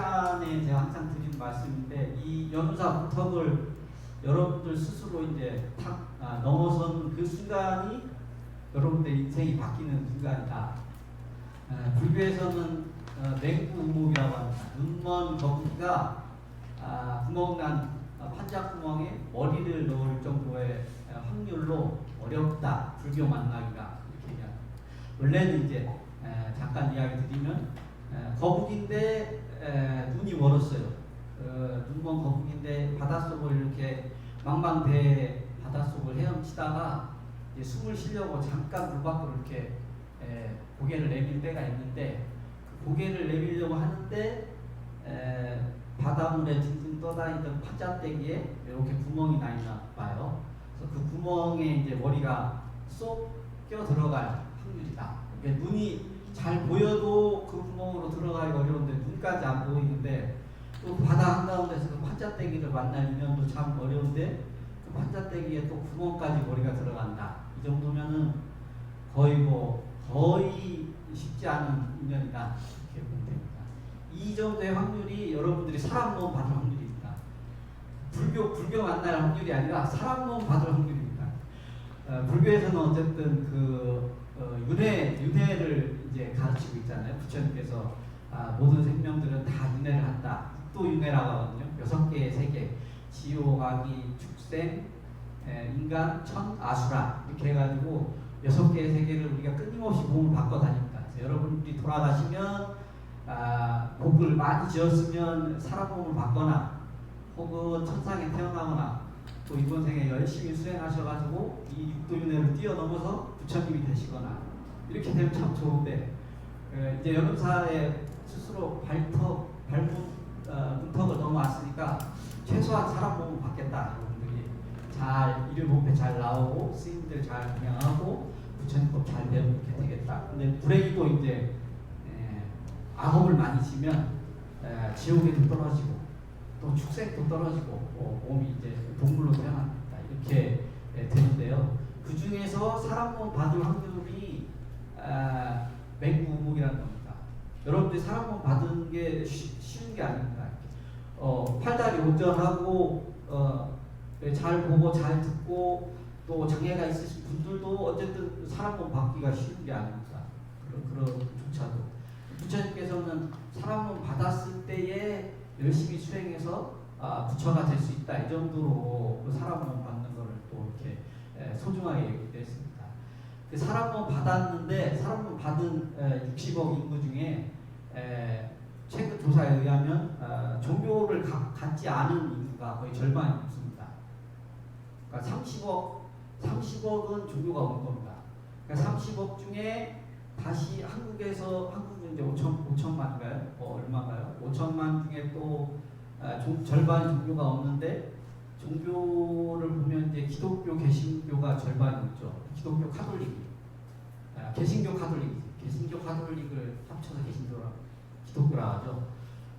시간에 제가 항상 드리는 말씀인데 이 연사 부턱을 여러분들 스스로 이제 넘어선 그 순간이 여러분들 인생이 바뀌는 순간이다. 불교에서는 맹구우목이라고 합니다. 눈먼 거북이가 구멍난 판자구멍에 머리를 넣을 정도의 확률로 어렵다. 불교 만나기가 이렇게 얘기합니다. 원래는 이제 잠깐 이야기 드리면 거북인데 눈이 멀었어요. 눈먼 거북인데 바닷속을 이렇게 망망대해 바닷속을 헤엄치다가 이제 숨을 쉬려고 잠깐 물 밖으로 이렇게 고개를 내밀 때가 있는데 그 고개를 내밀려고 하는데 바닷물에 둥둥 떠다니던 파자떼기에 이렇게 구멍이 나 있나 봐요. 그래서 그 구멍에 이제 머리가 쏙 껴 들어갈 확률이다. 그러니까 눈이 잘 보여도 그 구멍으로 들어가기가 어려운데 눈까지 안 보이는데 또 바다 한가운데서 그 판자떼기를 만나면 또 참 어려운데 그 판자떼기에 또 구멍까지 머리가 들어간다. 이 정도면은 거의 쉽지 않은 인연이다. 이렇게 보면 됩니다. 이 정도의 확률이 여러분들이 사람 몸 받을 확률입니다. 불교 만날 확률이 아니라 사람 몸 받을 확률입니다. 불교에서는 어쨌든 윤회를 이제 가르치고 있잖아요. 부처님께서 모든 생명들은 다 윤회를 한다. 또 윤회라고 하거든요. 6개의 세계, 지옥, 악이, 축생, 인간, 천, 아수라 이렇게 해가지고 6개의 세계를 우리가 끊임없이 몸을 바꿔 다닙니다. 그래서 여러분들이 돌아가시면 복을 많이 지었으면 사람 몸을 받거나 혹은 천상에 태어나거나 또 이번 생에 열심히 수행하셔가지고 이 육도윤회를 뛰어넘어서 부처님이 되시거나 이렇게 되면 참 좋은데 이제 연음사에 스스로 문턱을 넘어왔으니까 최소한 사람 몸을 받겠다. 여러분들이 잘 일일봉패 잘 나오고 스님들 잘 분양하고 부처님법 잘 배우고 이렇게 되겠다. 근데 불행히도 이제 악업을 많이 지면 지옥에도 떨어지고 또 축생도 떨어지고 몸이 이제 동물로 태어납니다. 이렇게 되는데요. 그 중에서 사람 몸 받을 확률이 맹구우목이라는 겁니다. 여러분들이 사람 몸 받은 게 쉬운 게 아닙니다. 팔다리 온전하고 잘 보고 잘 듣고 또 장애가 있으신 분들도 어쨌든 사람 몸 받기가 쉬운 게 아닙니다. 그런 조차도 부처님께서는 사람 몸 받았을 때에 열심히 수행해서 부처가 될 수 있다. 이 정도로 그 사람 몸 받는 것을 또 이렇게 소중하게 얘기를 했습니다. 그 사람 몸 받았는데 사람 몸 받은 60억 인구 중에 최근 조사에 의하면 종교를 갖지 않은 인구가 거의 절반이 넘습니다. 그러니까 30억은 종교가 없는 겁니다. 그러니까 30억 중에 다시 한국은 이제 5천만인가요? 얼마인가요? 5천만 중에 또 절반이 종교가 없는데 종교를 보면 이제 기독교, 개신교가 절반이 있죠. 기독교 카톨릭, 개신교 카톨릭, 개신교 카톨릭을 합쳐서 기독교라 하죠.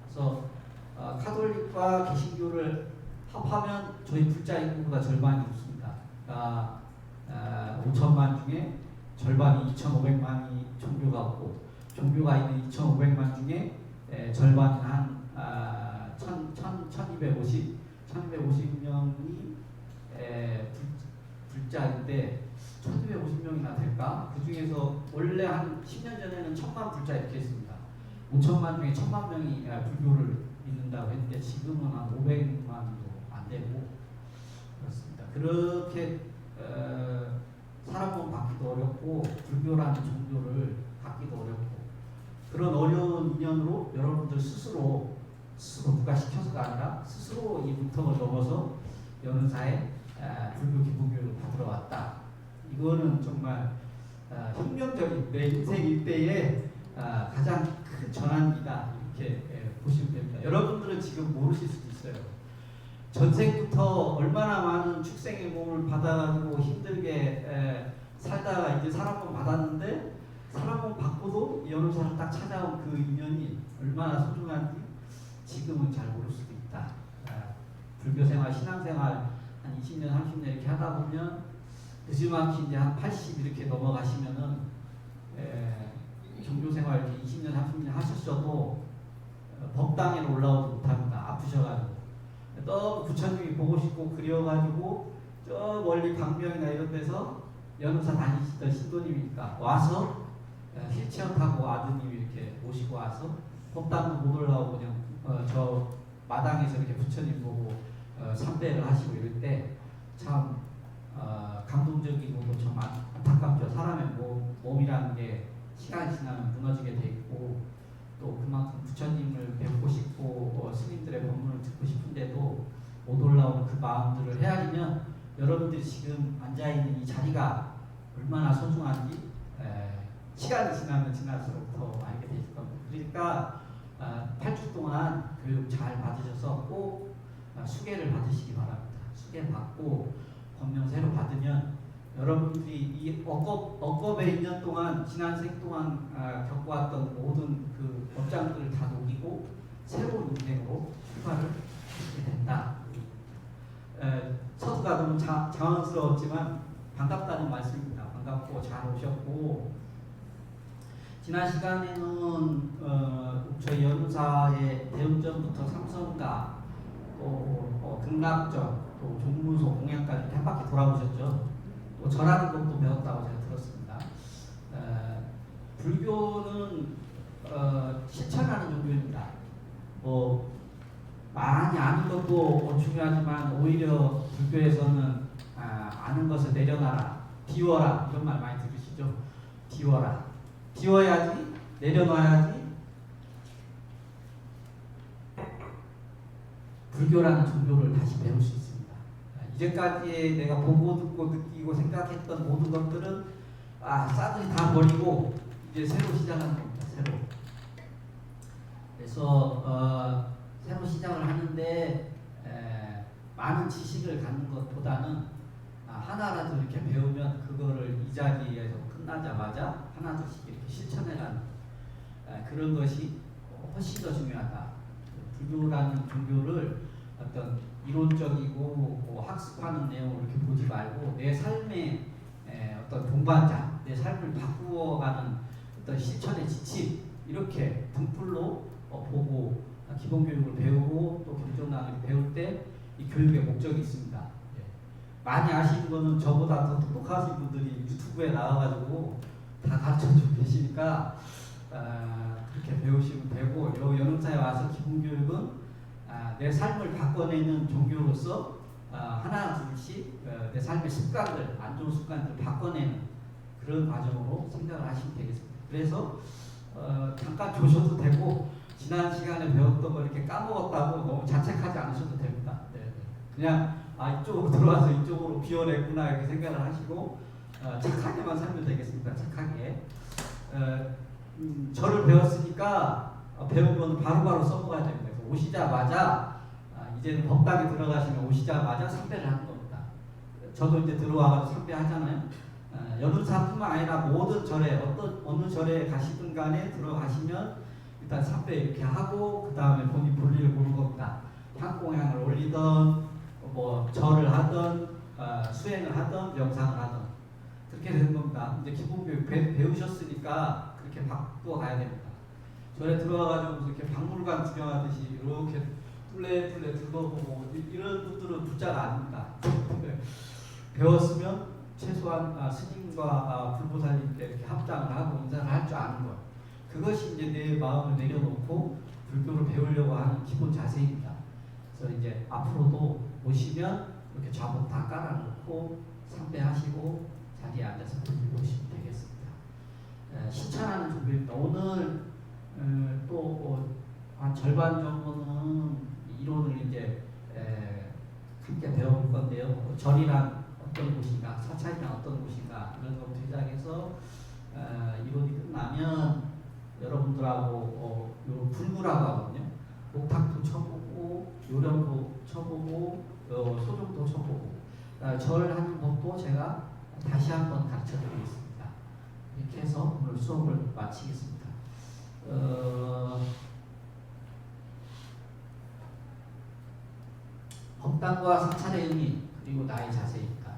그래서 카톨릭과 개신교를 합하면 저희 불자 인구가 절반이 없습니다. 그러니까 5천만 중에 절반이 2,500만이 종교가 없고 종교가 있는 2,500만 중에 절반이 한 1250명이 불자인데 1250명이나 될까? 그 중에서 원래 한 10년 전에는 1000만 불자 이렇게 했습니다. 5천만 중에 1000만 명이 불교를 믿는다고 했는데 지금은 한 500만도 안 되고 그렇습니다. 그렇게 사람 몸 받기도 어렵고 불교라는 종교를 갖기도 어렵고 그런 어려운 인연으로 여러분들 스스로 누가 시켜서가 아니라 스스로 이 문턱을 넘어서 연은사에 불교 기본교육을 받으러 왔다. 이거는 정말 혁명적인 내 인생 일대의 가장 큰 전환기다 이렇게 보시면 됩니다. 여러분들은 지금 모르실 수도 있어요. 전생부터 얼마나 많은 축생의 몸을 받아가지고 힘들게 살다가 이제 사람 몸 받았는데 사람 몸 받고도 연음사를 딱 찾아온 그 인연이 얼마나 소중한지 지금은 잘 모를 수도 있다. 불교 생활, 신앙 생활 한 20년, 30년 이렇게 하다 보면 늦지막히 이제 한 80 이렇게 넘어가시면은 종교 생활 이렇게 20년, 30년 하셨어도 법당에 올라오지 못합니다. 아프셔가지고. 너무 부처님이 보고 싶고 그리워가지고 저 멀리 광명이나 이런 데서 연우사 다니시던 신도님이니까 와서 휠체어 타고 아드님이 이렇게 모시고 와서 법당도 못 올라오고 그냥 저 마당에서 이렇게 부처님 보고 삼배를 하시고 이럴 때 참 감동적이고 좀 안타깝죠. 사람의 몸이라는 게 시간이 지나면 무너지게 돼 있고 또 그만큼 부처님을 뵙고 싶고 스님들의 법문을 듣고 싶은데도 못 올라오는 그 마음들을 헤아리면 여러분들이 지금 앉아있는 이 자리가 얼마나 소중한지 시간이 지나면 지날수록 더 알게 되실 겁니다. 그러니까 8주 동안 교육 잘 받으셔서 꼭 수계를 받으시기 바랍니다. 수계 받고 법명 새로 받으면 여러분들이 이 억겁의 2년 동안 지난 생 동안 겪어왔던 모든 그 업장들을 다 녹이고 새로운 인생으로 출발을 하게 된다. 서두가 너무 자원스러웠지만 반갑다는 말씀입니다. 반갑고 잘 오셨고 지난 시간에는 저희 연사의 대운전부터 삼성가 또 극락전 또 종문소 공양까지 이렇게 한 바퀴 돌아보셨죠. 또 절하는 것도 배웠다고 제가 들었습니다. 불교는 실천하는 종교입니다. 많이 아는 것도 중요하지만 오히려 불교에서는 아는 것을 내려놔라, 비워라 이런 말 많이 들으시죠. 비워라, 비워야지, 내려놔야지 불교라는 종교를 다시 배울 수 있습니다. 이제까지 내가 보고 듣고 느끼고 생각했던 모든 것들은 싸그리 다 버리고 이제 새로 시작하는 겁니다. 새로. 그래서 새로 시작을 하는데 많은 지식을 갖는 것보다는 하나라도 이렇게 배우면 그거를 이 자리에서 끝나자마자 하나둘씩 이렇게 실천해가는 그런 것이 훨씬 더 중요하다. 불교라는 종교를 어떤 이론적이고 학습하는 내용을 이렇게 보지 말고 내 삶의 어떤 동반자, 내 삶을 바꾸어가는 어떤 실천의 지침 이렇게 등불로 보고 기본 교육을 배우고 또 경전학을 배울 때 이 교육의 목적이 있습니다. 많이 아시는 거는 저보다 더 똑똑하신 분들이 유튜브에 나와가지고 다 가르쳐주고 계시니까 그렇게 배우시면 되고 연음사에 와서 기본 교육은 내 삶을 바꿔내는 종교로서 하나 둘씩 내 삶의 습관들, 안 좋은 습관들을 바꿔내는 그런 과정으로 생각을 하시면 되겠습니다. 그래서 잠깐 조셔도 되고 지난 시간에 배웠던 걸 이렇게 까먹었다고 너무 자책하지 않으셔도 됩니다. 네. 그냥 이쪽으로 들어와서 이쪽으로 비워냈구나 이렇게 생각을 하시고 착하게만 살면 되겠습니다. 착하게. 저를 배웠으니까 배운 거는 바로바로 써먹어야 됩니다. 그래서 오시자마자 이제는 법당에 들어가시면 오시자마자 삼배를 하는 겁니다. 저도 이제 들어와서 삼배 하잖아요. 연운사뿐만 아니라 모든 절에 어느 절에 가시든 간에 들어가시면 일단 삼배 이렇게 하고 그 다음에 본인 볼일을 보는 겁니다. 향공향을 올리던 절을 하던 수행을 하던 명상을 하던 그렇게 되는 겁니다. 이제 기본교육 배우셨으니까 그렇게 바꾸어 가야 됩니다. 절에 들어와가지고 이렇게 박물관 구경하듯이 이렇게 뚫레뚫레 둘러보고 이런 분들은 부자가 아닙니다. 배웠으면 최소한 스님과 불보살님께 이렇게 합장을 하고 인사를 할 줄 아는 것. 그것이 이제 내 마음을 내려놓고 불교를 배우려고 하는 기본 자세입니다. 그래서 이제 앞으로도 오시면 이렇게 좌복 다 깔아놓고 삼배하시고 자리에 앉아서 불교 보시면 되겠습니다. 실천하는 종교입니다. 오늘 또 한 절반 정도는 이론을 이제 함께 배워볼 건데요. 절이란 어떤 곳인가, 사찰이란 어떤 곳인가 이런 것부터 시작해서 이론이 끝나면 여러분들하고 요 불구라고 하거든요. 목탁도 쳐보고 요령도 쳐보고 소종도 쳐보고 절하는 법도 제가 다시 한번 가르쳐드리겠습니다. 이렇게 해서 오늘 수업을 마치겠습니다. 법당과 사찰의 의미 그리고 나의 자세입니다.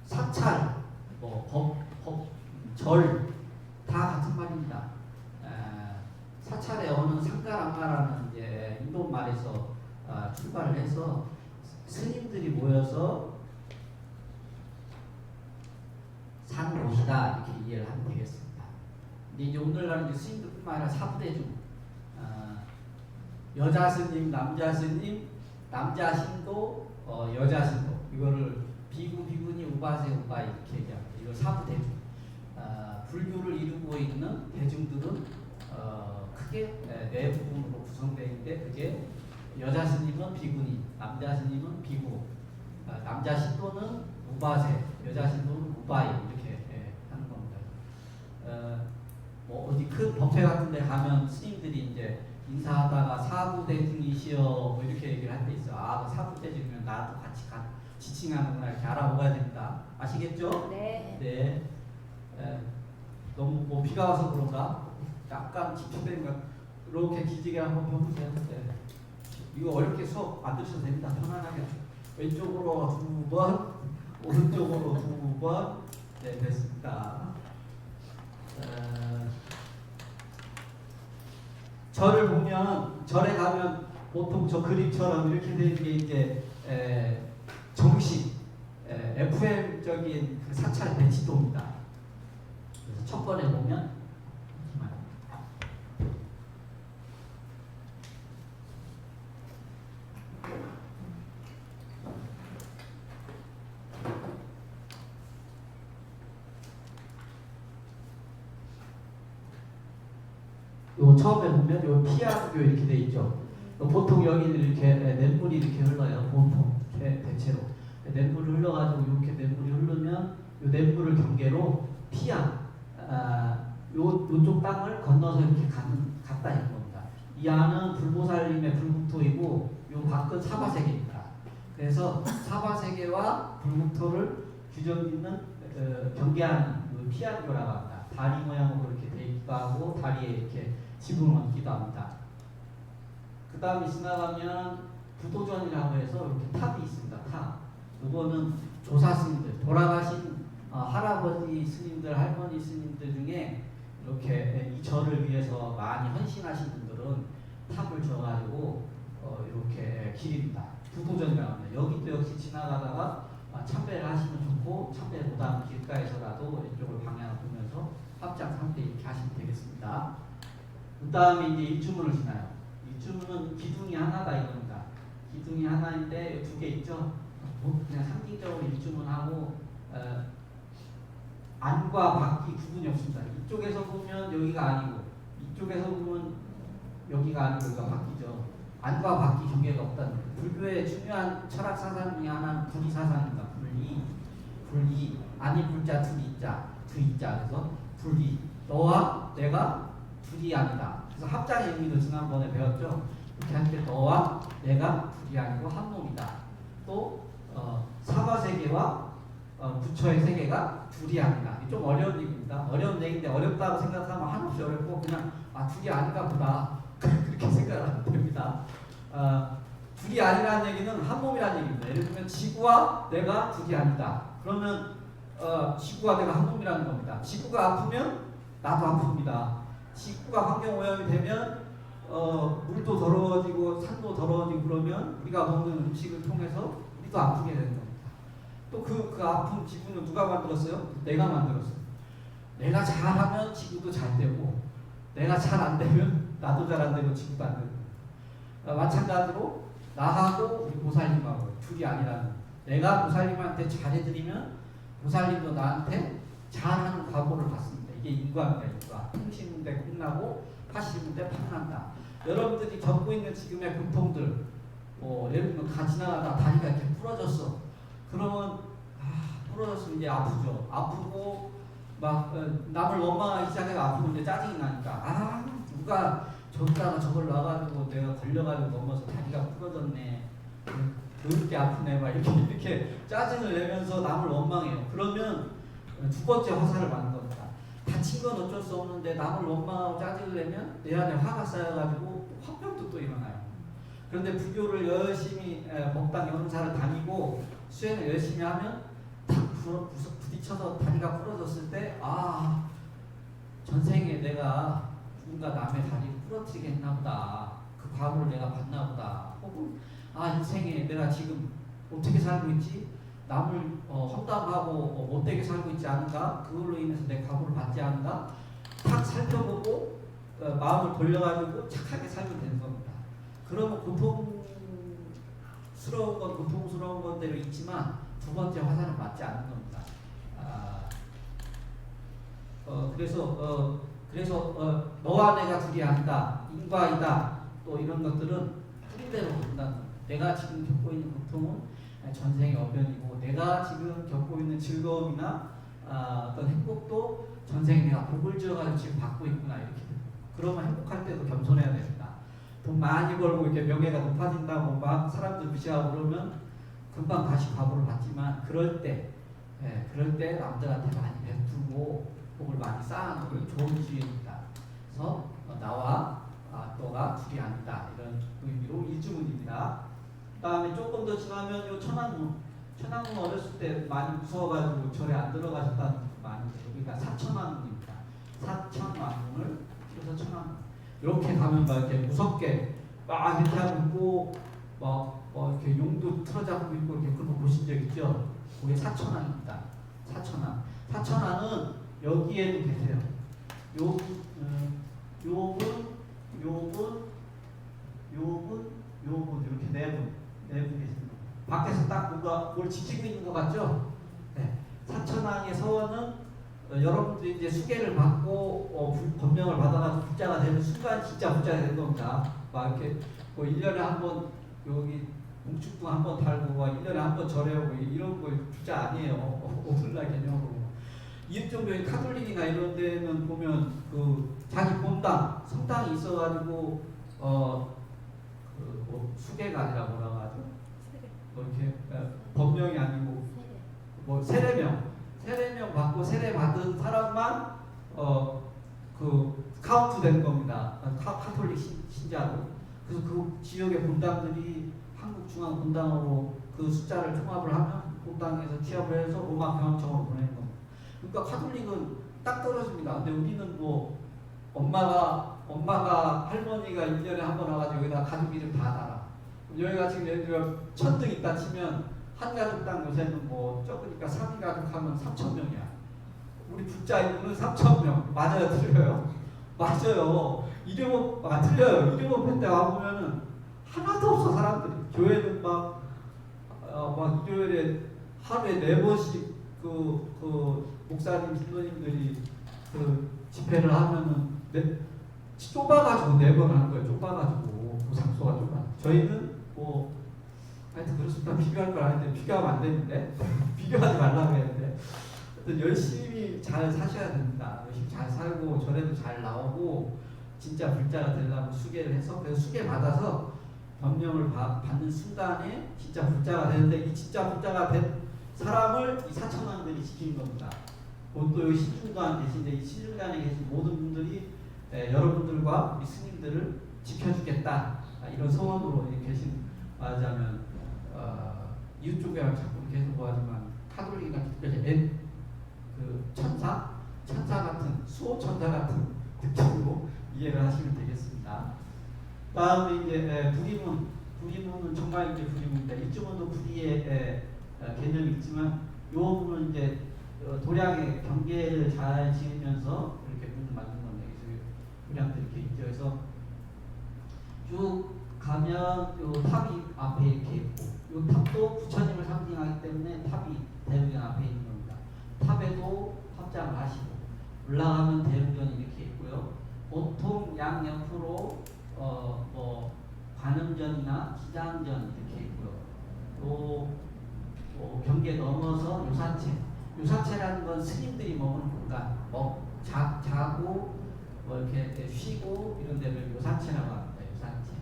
사찰, 절 다 같은 말입니다. 사찰 사찰의 어느 상가랑가라는 이제 인도 말에서 출발을 해서 스님들이 모여서 산 곳이다 이렇게 이해를 하면 되겠습니다. 근데 이제 오늘날은 스님들뿐만 아니라 사부대중 여자 스님, 남자 스님, 남자 신도, 여자 신도 이거를 비구, 비구니, 우바세, 우바이 이렇게 얘기합니다. 이거 사부대중. 불교를 이루고 있는 대중들은 크게 네 부분으로 구성되어 있는데 그게 여자 스님은 비구니, 남자 스님은 비구, 남자 신도는 우바세, 여자 신도는 우바이 이렇게 하는 겁니다. 뭐 어디 큰 법회 같은 데 가면 스님들이 이제 인사하다가 사부대중이시여 뭐 이렇게 얘기를 할 때 있어. 아, 사부대중이면 나도 같이 지칭하는구나 이렇게 알아보아야 됩니다. 아시겠죠? 네. 네. 너무 뭐 비가 와서 그런가? 약간 집중되니까 이렇게 기지개 한번 펴보세요. 네. 이거 어렵게 수업 안 들으셔도 됩니다. 편안하게 왼쪽으로 2번, 오른쪽으로 2번. 네, 됐습니다. 절을 보면 절에 가면 보통 저 그림처럼 이렇게 되는 게 이제 정식 FM적인 그 사찰 배치도입니다. 그래서 첫 번에 보면 요 처음에 보면 요 피아노 이렇게 돼 있죠. 보통 여기는 이렇게 냇물이 이렇게 흘러요. 보통 대체로 냇물이 흘러가지고 이렇게 냇물이 흐르면 요 냇물을 경계로 피안 요쪽 땅을 건너서 이렇게 갔다 있는 겁니다. 이 안은 불보살님의 불국토이고 요 밖은 사바세계입니다. 그래서 사바세계와 불국토를 규정짓는 경계하는 피안교라고 합니다. 다리 모양으로 이렇게 돼 있기도 하고 다리에 이렇게 지붕을 얹기도 합니다. 그 다음에 지나가면 부도전이라고 해서 이렇게 탑이 있습니다. 탑. 이거는 조사 스님들, 돌아가신 할아버지 스님들, 할머니 스님들 중에 이렇게 이 절을 위해서 많이 헌신하신 분들은 탑을 지어가지고 이렇게 기립니다. 부도전이라고 합니다. 여기도 역시 지나가다가 참배를 하시면 좋고 참배 못하면 길가에서라도 이쪽을 방향을 보면서 합장 상태 이렇게 하시면 되겠습니다. 그 다음에 이제 일주문을 지나요. 일주문은 기둥이 하나다 이겁니다. 기둥이 하나인데 두 개 있죠. 그냥 상징적으로 일주문하고 안과 밖이 구분이 없습니다. 이쪽에서 보면 여기가 아니고 이쪽에서 보면 여기가 아니고 여기가 밖이죠. 안과 밖이 경계가 없다는 거예요. 불교의 중요한 철학 사상 중에 하나는 불이 사상입니다. 불이 아니 불자 둘이자 두이자 그래서 불이 너와 내가 둘이 아니다. 그래서 합장의 의미도 지난번에 배웠죠. 이렇게 할 때 너와 내가 둘이 아니고 한 몸이다. 또 사바세계와 부처의 세계가 둘이 아니다. 좀 어려운 얘기입니다. 어려운 얘기인데 어렵다고 생각하면 한없이 어렵고 그냥 둘이 아닌가 보다 그렇게 생각하면 됩니다. 둘이 아니라는 얘기는 한 몸이라는 얘기입니다. 예를 들면 지구와 내가 둘이 아니다. 그러면 지구와 내가 한 몸이라는 겁니다. 지구가 아프면 나도 아픕니다. 지구가 환경 오염이 되면 물도 더러워지고 산도 더러워지고 그러면 우리가 먹는 음식을 통해서 우리도 아프게 되는 겁니다. 또 그 아픈 지구는 누가 만들었어요? 내가 만들었어요. 내가 잘하면 지구도 잘 되고 내가 잘 안 되면 나도 잘 안 되고 지구도 안 되고 마찬가지로 나하고 우리 보살님하고 둘이 아니라는 내가 보살님한테 잘해드리면 보살님도 나한테 잘하는 과보를 받습니다. 이게 인과입니다. 인과. 30문대 끝나고 80문대 판난다. 여러분들이 겪고 있는 지금의 고통들 예를 들면 지나가다 다리가 이렇게 부러졌어. 그러면 부러졌으면 이제 아프죠. 아프고 막 남을 원망하기 시작해서 아프고 이제 짜증이 나니까 누가 저기다가 저걸 놔가지고 내가 걸려가지고 넘어서 다리가 부러졌네. 그렇게 아프네. 막 이렇게 짜증을 내면서 남을 원망해요. 그러면 두 번째 화살을 맞는 겁니다. 다친 건 어쩔 수 없는데 남을 원망하고 짜증을 내면 내 안에 화가 쌓여가지고 화병도 또 일어나요. 그런데 불교를 열심히 법당 연사를 다니고 수행을 열심히 하면 탁 부딪혀서 다리가 부러졌을 때 전생에 내가 누군가 남의 다리를 부러뜨리게 했나 보다. 그 과보를 내가 봤나 보다. 혹은 인생에 내가 지금 어떻게 살고 있지? 남을 험담하고 못되게 살고 있지 않은가? 그걸로 인해서 내 과보를 받지 않은가? 탁 살펴보고 마음을 돌려가지고 착하게 살면 되는 겁니다. 그러면 고통스러운 건대로 있지만 두 번째 화살은 맞지 않는 겁니다. 그래서 너와 내가 둘이 아니다, 인과이다, 또 이런 것들은 뿌리대로 본다는 겁니다. 내가 지금 겪고 있는 고통은 전생의 어변이고, 내가 지금 겪고 있는 즐거움이나 어떤 행복도 전생에 내가 복을 지어가지고 지금 받고 있구나, 이렇게. 그러면 행복할 때도 겸손해야 됩니다. 돈 많이 벌고 이렇게 명예가 높아진다고 막 사람들 무시하고 그러면 금방 다시 과보를 받지만, 그럴 때 남들한테 많이 베풀고 복을 많이 쌓아놓으면 좋은 지혜입니다. 그래서 나와 너가 둘이 아니다, 이런 의미로 일주문입니다. 그 다음에 조금 더 지나면 요 천왕문 어렸을 때 많이 무서워가지고 절에 안 들어가셨다는 분들 많이 있어요. 여기가 사천왕문입니다. 사천왕문을 그래서 천왕문 이렇게 가면 막 이렇게 무섭게 막 이렇게 하고 있고 이렇게 용도 틀어잡고 있고 이렇게 그런 거 보신 적 있죠? 그게 사천왕입니다. 사천왕은 여기에도 계세요. 요분 이렇게 네 분 계십니다. 밖에서 딱 뭔가 뭘 지키고 있는 것 같죠? 네. 사천왕의 서원은 여러분들이 이제 수계를 받고 법명을 받아가지고 불자가 되는 순간 진짜 불자가 되는 겁니다. 막 이렇게 1년에 한 번 여기 뭉축도 한 번 달고 1년에 한 번 절에 오고 이런 거 불자 아니에요. 오늘날 개념으로. 이웃종교인 카톨릭이나 이런 데는 보면 자기 본당, 성당이 있어가지고 수계가 아니라 뭐라고 하죠? 이렇게 법명이 아니고 세례명 받고 세례 받은 사람만 카운트 되는 겁니다. 카톨릭 신자로. 그래서 그 지역의 본당들이 한국중앙 본당으로 그 숫자를 총합을 하면 본당에서 취합을 해서 로마 교황청으로 보내는 겁니다. 그러니까 카톨릭은 딱 떨어집니다. 근데 우리는 엄마가 할머니가 1년에 한 번 와가지고 여기다 가족 이름 다 달아. 여기가 지금 예를 들어 1000등 있다 치면 한 가족당 요새는 적으니까 3인 가족 하면 3,000명이야. 우리 불자 인구는 3,000명. 맞아요, 틀려요? 맞아요. 틀려요. 이름 앞에 와보면은 하나도 없어, 사람들이. 교회는 막 일요일에 하루에 4번씩 목사님, 신도님들이 집회를 하면은 좁아가지고 4번 하는 거예요. 좁아가지고 장소가 좁아. 저희는 하여튼 그렇습니다. 비교할 걸 아는데 비교하면 안 되는데 비교하지 말라고 했는데 열심히 잘 사셔야 됩니다. 열심히 잘 살고 절에도 잘 나오고 진짜 불자가 되려면 수계를 해서, 그래서 수계 받아서 법명을 받는 순간에 진짜 불자가 되는데, 이 진짜 불자가 된 사람을 이 사천왕들이 지키는 겁니다. 또 여기 신중단 계신데 이 신중단에 계신 모든 분들이 여러분들과 우리 스님들을 지켜주겠다, 이런 소원으로 계신, 말하자면 이웃종교랑 자꾸 계속 뭐하지만 카톨릭이나 특별히 천사 같은 수호천사 같은 느낌으로 이해를 하시면 되겠습니다. 다음에 이제 부리문은 정말 이제 부리문입니다. 일주문도 부리의 개념이 있지만, 요 부분은 이제 도량의 경계를 잘 지으면서 이렇게 문 만든 겁니다. 그래서 도량도 이렇게 있죠. 그래서 쭉 가면 요 탑이 앞에 이렇게 있고, 요 탑도 부처님을 상징하기 때문에 탑이 대릉전 앞에 있는 겁니다. 탑에도 합장을 하시고, 올라가면 대릉전이 이렇게 있고요. 보통 양옆으로 관음전이나 기장전 이렇게 있고요. 또 경계 넘어서 요사체라는 건 스님들이 머무는 공간, 자고 이렇게 쉬고 이런 데를 요사체라고 합니다. 요사체.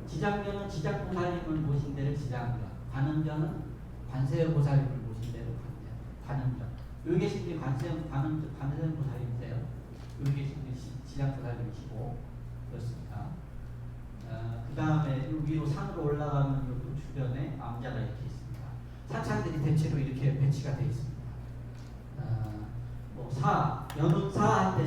지장전은 지장보살님을 모신 데를 지장전, 관음전은 관세음보살님을 모신 데를 관음전. 여기 계신 분이 관세음보살님이세요. 여기 계신 분이 지장보살님이시고 그렇습니다. 그 다음에 위로 산으로 올라가면 이 주변에 암자가 이렇게 있습니다. 사찰들이 대체로 이렇게 배치가 되어 있습니다. 연운사 할 때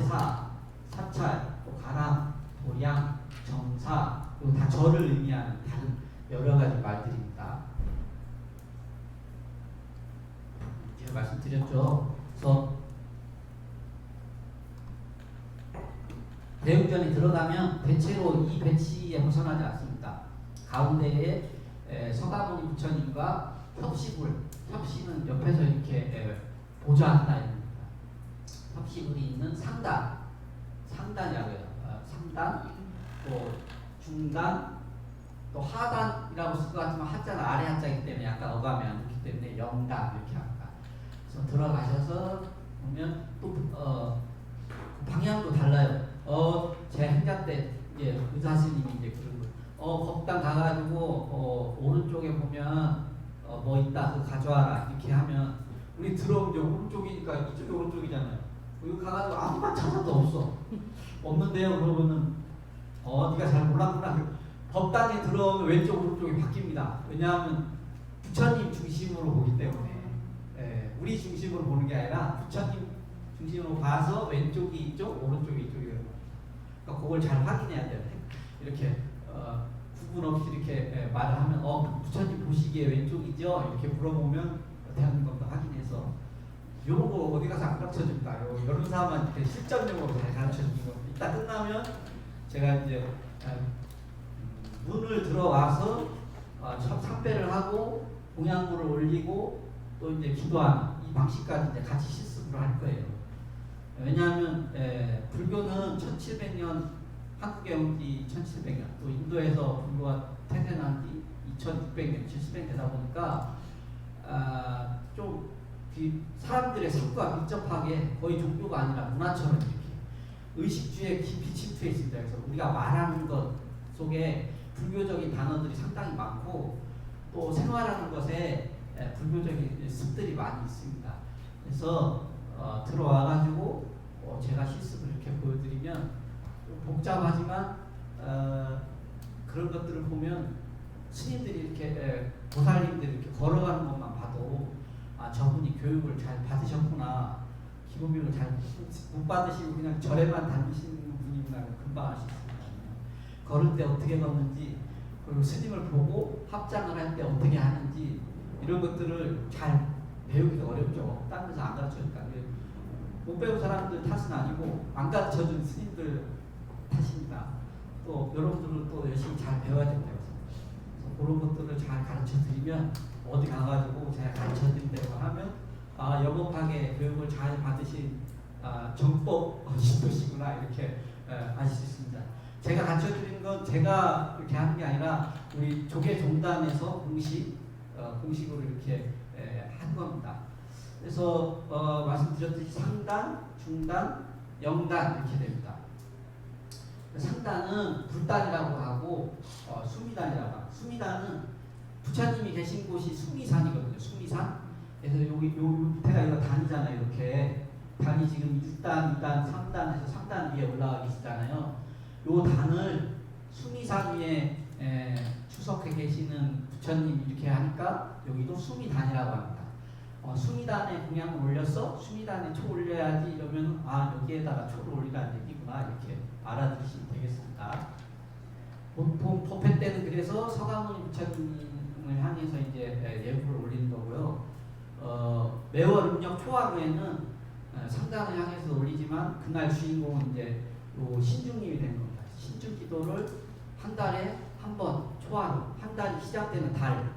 사찰, 가람, 도량, 정사, 그리고 다 절을 의미하는 다른 여러 가지 말들입니다. 제가 말씀드렸죠. 그래서 대웅전에 들어가면 대체로 이 배치에 벗어나지 않습니다. 가운데에 서가모니 부처님과 협식은 옆에서 이렇게 보좌한다 입니다. 협식을이 있는 상단이라고요. 상단, 또 중단, 또 하단이라고 쓸 것 같지만 하자는 아래 하자이기 때문에 약간 어감이 안 좋기 때문에 영단 이렇게 합니다. 그래서 들어가셔서 보면 또 방향도 달라요. 제 행자 때 이제 의사 스님이 이제 그런 거. 법당 가가지고 오른쪽에 보면 뭐 있다 그거 가져와라 이렇게 하면 우리 들어오면 오른쪽이니까 이쪽이 오른쪽이잖아요. 여기 가가지고 아무만 찾아도 없어. 없는데요. 그러면은 네가 잘 몰랐구나. 법당에 들어오면 왼쪽 오른쪽이 바뀝니다. 왜냐하면 부처님 중심으로 보기 때문에 우리 중심으로 보는 게 아니라 부처님 중심으로 봐서 왼쪽이 이쪽, 오른쪽이 이쪽이에요. 그러니까 그걸 잘 확인해야 돼요. 이렇게 구분 없이 이렇게 말을 하면 부처님 보시기에 왼쪽이죠? 이렇게 물어보면 대하는 것도 확인해서 이런 거 어디 가서 안 가르쳐줍니다. 이런 사람한테 실전용으로 잘 가르쳐주는 거. 이따 끝나면 제가 이제 문을 들어와서 참배를 하고 공양물을 올리고 또 이제 기도하는 이 방식까지 이제 같이 실습을 할 거예요. 왜냐하면 불교는 1700년 한국에 온 지 1700년 또 인도에서 불교가 태생한 지 2600년, 700년 되다 보니까 좀 사람들의 삶과 밀접하게 거의 종교가 아니라 문화처럼 이렇게 의식주에 깊이 침투해 있습니다. 그래서 우리가 말하는 것 속에 불교적인 단어들이 상당히 많고 또 생활하는 것에 불교적인 습들이 많이 있습니다. 그래서 들어와가지고 제가 실습을 이렇게 보여드리면 복잡하지만 그런 것들을 보면 스님들이 이렇게 보살님들이 이렇게 걸어가는 것만 봐도 저분이 교육을 잘 받으셨구나, 기본교육을 잘 못 받으시고 그냥 절에만 다니시는 분이구나 금방 아실 수 있거든요. 걸을 때 어떻게 걷는지, 그리고 스님을 보고 합장을 할 때 어떻게 하는지 이런 것들을 잘 배우기가 어렵죠. 딴 데서 안 가르쳐주니까. 못 배운 사람들 탓은 아니고 안 가르쳐준 스님들 탓입니다. 또 여러분들은 또 열심히 잘 배워야 됩니다. 그래서 그런 것들을 잘 가르쳐 드리면 어디 가가지고 제가 가르쳐 드린다고 하면 영업하게 교육을 잘 받으신 정법 신도시구나 이렇게 아실 수 있습니다. 제가 가르쳐 드리는 건 제가 이렇게 하는 게 아니라 우리 조계 종단에서 공식으로 이렇게 한 겁니다. 그래서 말씀드렸듯이 상단, 중단, 영단 이렇게 됩니다. 상단은 불단이라고 하고 수미단이라고 합니다. 수미단은 부처님이 계신 곳이 수미산이거든요. 수미산. 그래서 여기 밑에가 이거 단이잖아요. 이렇게 단이 지금 6단, 2단, 3단에서 3단 위에 올라가 계시잖아요. 요 단을 수미산 위에 추석해 계시는 부처님 이렇게 하니까 여기도 수미단이라고 합니다. 수미단에 공양을 올려서 수미단에 초 올려야지 이러면 여기에다가 초를 올리라는 얘기구나 이렇게 알아들으시면 되겠습니다. 보통 법회 때는 그래서 서가모니 부처님을 향해서 이제 예불을 올리는 거고요. 매월 음력 초하루에는 상단을 향해서 올리지만 그날 주인공은 이제 신중님이 되는 겁니다. 신중 기도를 한 달에 한 번 초하루, 한 달이 시작되는 달,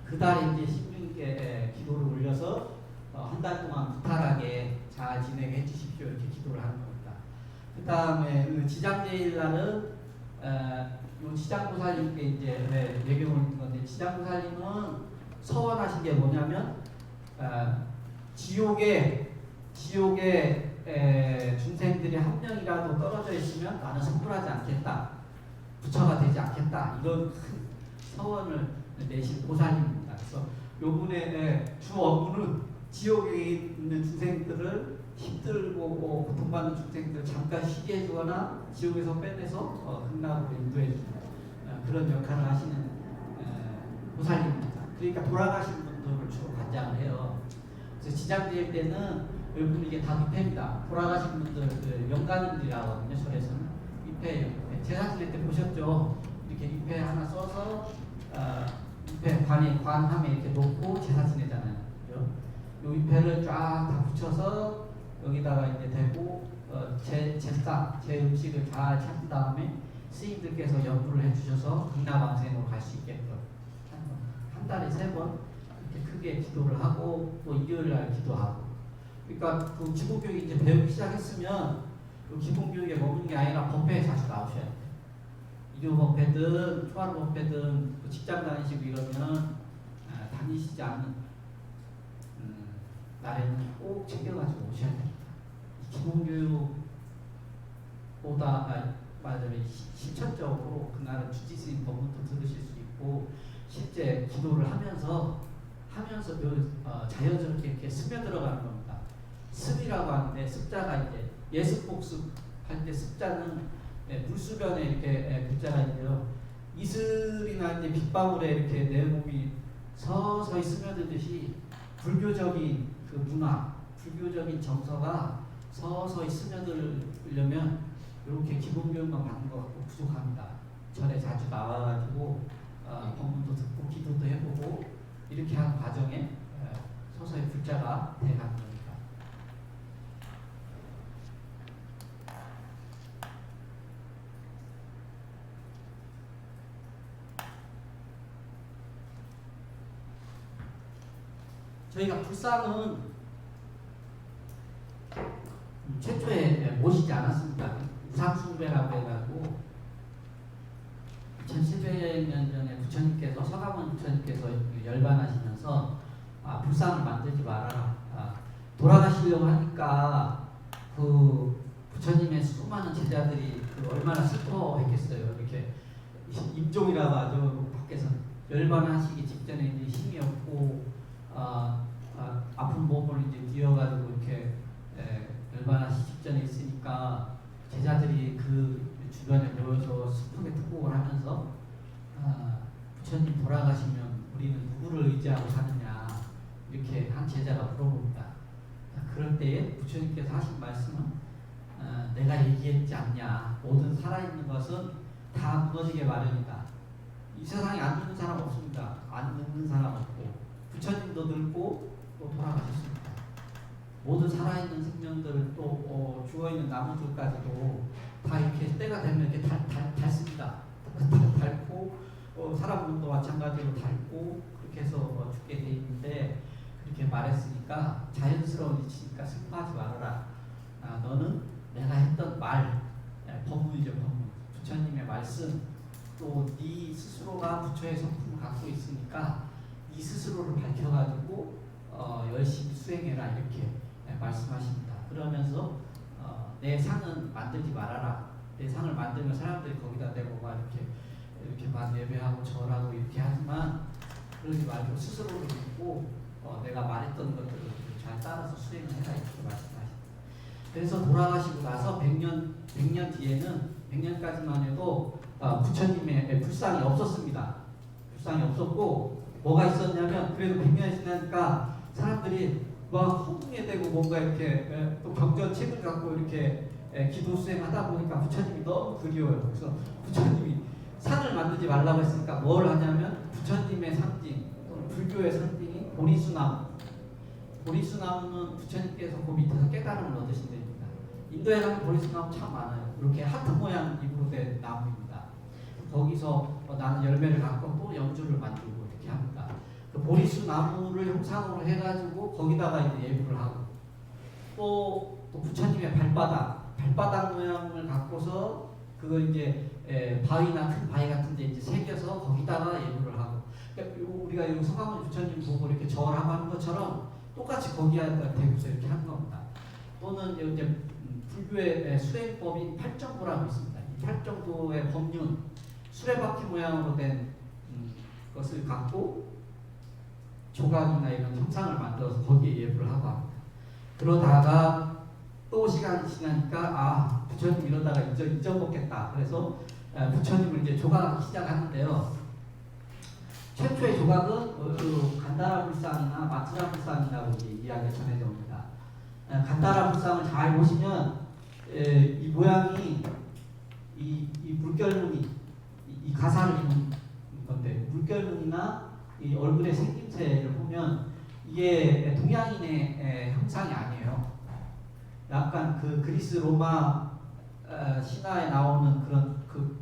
그 달에 이제 신중께 기도를 올려서 한 달 동안 무탈하게 잘 지내게 해주십시오 이렇게 기도를 하는 겁니다. 그 다음에 지장제일 날은 요 지장보살님께 이제 예경을 있는 건데 지장보살님은 서원하신 게 뭐냐면 지옥에 중생들이 한 명이라도 떨어져 있으면 나는 성불하지 않겠다, 부처가 되지 않겠다 이런 큰 서원을 내신 보살님입니다. 그래서 요분의 주 업무는 지옥에 있는 중생들을 힘들고 고통받는 중생들을 잠깐 쉬게 해주거나 지옥에서 빼내서 극락으로 인도해주는 그런 역할을 하시는 보살님입니다. 그러니까 돌아가신 분들을 주로 관장을 해요. 그래서 지장제일 때는 여러분 이게 다 위패입니다. 돌아가신 분들 영가님들이라고 하거든요. 절에서는 잎이에요. 제사 지낼 때 보셨죠? 이렇게 잎에 하나 써서 잎에 관함에 이렇게 놓고 제사 지내잖아요. 그죠? 요 잎에를 쫙 다 붙여서 여기다가 이제 대고 제 음식을 잘 찾은 다음에 스님들께서 연부를 해주셔서 극락왕생으로 갈 수 있게끔 한 달에 3번 이렇게 크게 기도를 하고 또 일요일 날 기도하고. 그러니까 그 기본교육 이제 배우기 시작했으면 그 기본교육에 머무는 게 아니라 법회에 자주 나오셔야 돼요. 일요 법회든 초하루 법회든 그 직장 다니시고 이러면 다니시지 않는 날에는 꼭 챙겨가지고 오셔야 됩니다. 기본교육보다 말하자면 실천적으로 그날은 주지스님 법문도 들으실 수 있고 실제 기도를 하면서 자연스럽게 이렇게 스며들어가는 겁니다. 습이라고 하는데 습자가 이제 예습복습 할 때 습자는 물수변에 이렇게 붙자가 있는데요. 이슬이나 이제 빗방울에 이렇게 내 몸이 서서히 스며들듯이 불교적인 그 문화, 불교적인 정서가 서서히 스며들려면 이렇게 기본교육만 받는 것 같고 부족합니다. 절에 자주 나와가지고 법문도 듣고 기도도 해보고 이렇게 하는 과정에 서서히 불자가 돼가는 겁니다. 저희가 불상은 최초에 모시지 않았습니다. 우상숭배라고 해가지고 1700년 전에 부처님께서 서가모니 부처님께서 열반하시면서 불상을 만들지 말아라. 돌아가시려고 하니까 그 부처님의 수많은 제자들이 얼마나 슬퍼했겠어요. 이렇게 임종이라고 하죠. 밖에서 열반하시기 직전에 이제 힘이 없고 아픈 몸을 이제 뛰어가지고 이렇게 열반하시기 직전에 있으니까 제자들이 그 주변에 모여서 슬프게 통곡을 하면서 부처님 돌아가시면 우리는 누구를 의지하고 사느냐 이렇게 한 제자가 물어봅니다. 그럴 때에 부처님께서 하신 말씀은 내가 얘기했지 않냐. 모든 살아있는 것은 다 무너지게 마련이다. 이 세상에 안 늙는 사람 없습니다. 안 늙는 사람 없고 부처님도 늙고 또 돌아가셨습니다. 모든 살아있는 생명들 또 죽어있는 나무들까지도 다 이렇게 때가 되면 이렇게 닳습니다. 닳고 사람들도 마찬가지로 닳고 그렇게 해서 죽게 돼 있는데 그렇게 말했으니까 자연스러운 이치니까 슬퍼하지 말아라. 너는 내가 했던 말, 법문이죠 법문. 부처님의 말씀 또 네 스스로가 부처의 성품을 갖고 있으니까 네 스스로를 밝혀가지고 열심히 수행해라 이렇게 말씀하십니다. 그러면서 내 상은 만들지 말아라. 내 상을 만들면 사람들이 거기다 대고 막 이렇게 막 예배하고 절하고 이렇게 하지만 그러지 말고 스스로를 믿고 내가 말했던 것들을 잘 따라서 수행을 해라 이렇게 말씀하십니다. 그래서 돌아가시고 나서 100년 뒤에는 100년까지만 해도 부처님의 불상이 없었습니다. 불상이 없었고 뭐가 있었냐면 그래도 100년이 지나니까 사람들이 막 허공에 대고 뭔가 이렇게 또 경전 책을 갖고 이렇게 기도 수행하다 보니까 부처님이 너무 그리워요. 그래서 부처님이 상을 만들지 말라고 했으니까 뭘 하냐면 부처님의 상징 또는 불교의 상징인 보리수나무. 보리수나무는 부처님께서 그 밑에서 깨달음을 얻으신 데입니다. 인도에 가면 보리수나무 참 많아요. 이렇게 하트 모양 잎으로 된 나무입니다. 거기서 나는 열매를 갖고 또 연주를 만들고 이렇게 합니다. 그 보리수 나무를 형상으로 해가지고 거기다가 이제 예불을 하고 또 부처님의 발바닥 모양을 갖고서 그걸 이제 바위나 큰 바위 같은데 이제 새겨서 거기다가 예불을 하고 그러니까 우리가 이 서가모니 부처님 보고 이렇게 절하고 하는 것처럼 똑같이 거기에다 대고서 이렇게 하는 겁니다. 또는 이제 불교의 수행법인 팔정도라고 있습니다. 이 팔정도의 법륜 수레바퀴 모양으로 된 것을 갖고 조각이나 이런 형상을 만들어서 거기에 예불을 하고 합니다. 그러다가 또 시간이 지나니까 부처님 이러다가 잊어먹겠다. 그래서 부처님을 이제 조각하기 시작하는데요. 최초의 조각은 간다라 불상이나 마츠라 불상이라고 이야기가 전해져 옵니다. 간다라 불상을 잘 보시면 이 모양이 이 물결무늬, 이 가사를 입은 건데 물결무늬나 이 얼굴의 생김새를 보면 이게 동양인의 형상이 아니에요. 약간 그 그리스 로마 신화에 나오는 그런 그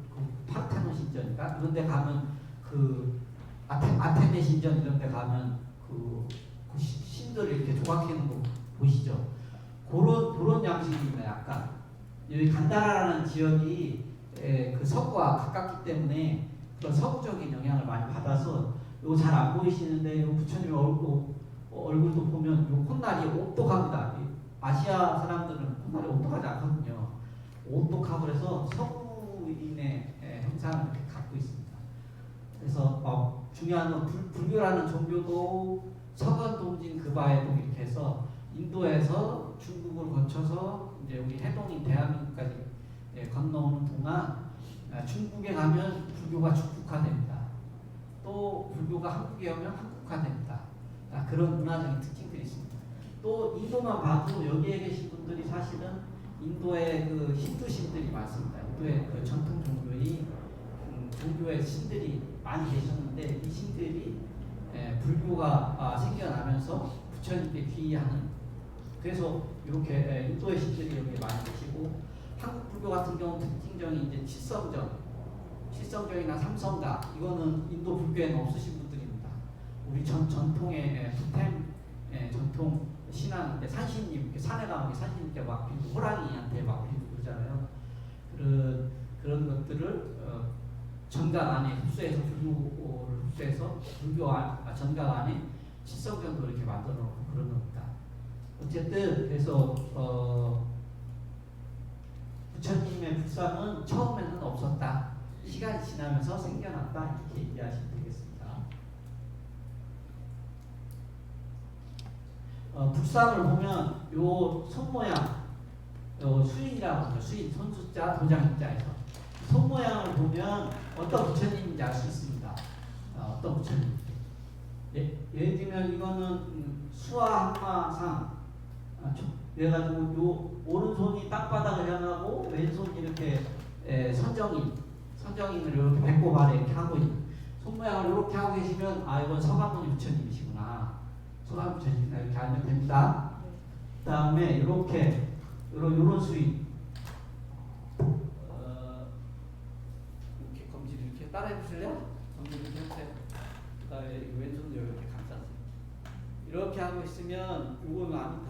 파르테논 신전인가 그런 데 가면 그 아테네 신전 이런 데 가면 그 신들을 이렇게 조각해 놓은 거 보시죠. 그런 양식입니다. 약간 여기 간다라라는 지역이 그 서구와 가깝기 때문에 그런 서구적인 영향을 많이 받아서 이거 잘 안 보이시는데 이 부처님의 얼굴도 보면 이 콧날이 오똑합니다. 아시아 사람들은 콧날이 오똑하지 않거든요. 오똑하고 그래서 서구인의 형상을 이렇게 갖고 있습니다. 그래서 중요한 건 불교라는 종교도 서건 동진 그바에도 이렇게 해서 인도에서 중국을 거쳐서 이제 우리 해동인 대한민국까지 건너오는 동안 중국에 가면 불교가 중국화됩니다. 또 불교가 한국에 오면 한국화됩니다. 그런 문화적인 특징들이 있습니다. 또 인도만 봐도 여기에 계신 분들이 사실은 인도의 그 힌두신들이 많습니다. 인도의 그 전통 종교의 신들이 많이 계셨는데 이 신들이 불교가 생겨나면서 부처님께 귀의하는 그래서 이렇게 인도의 신들이 여기 많이 계시고 한국 불교 같은 경우 특징적인 이제 칠성정이나 삼성가 이거는 인도 불교에는 없으신 분들입니다. 우리 전통의 부템 전통 신앙인데 산신님 산에 가면 산신님께 맡기고 호랑이한테 맡기고 그러잖아요. 그런 것들을 정각 안에 흡수해서 불교를 흡수해서 불교 정각 안에 칠성정도 이렇게 만들어 놓고 그런 겁니다. 어쨌든 그래서 부처님의 불상은 처음에는 없었다. 시간이 지나면서 생겨났다. 이렇게 이해하시면 되겠습니다. 불상을 보면 요 손 모양, 수인이라고 하죠. 수인, 손수자, 도장자에서 손 모양을 보면 어떤 부처님인지 알 수 있습니다. 어떤 부처님인지. 예를 들면 이거는 수화한마상. 그래가지고 요 오른손이 땅바닥을 향하고 왼손이 이렇게 선정인을 이렇게 배꼽 아래 이렇게 하고 있는 손 모양을 이렇게 하고 계시면 이건 서가모니 부처님이시구나. 서가모니 부처님이나 이렇게 알면 됩니다. 그 다음에 이렇게 요런 수위 이렇게 검지를 이렇게 따라해 보실래요? 검지를 이렇게 해보세요. 그 다음에 왼손도 이렇게 감싸세요. 이렇게 하고 있으면 이거는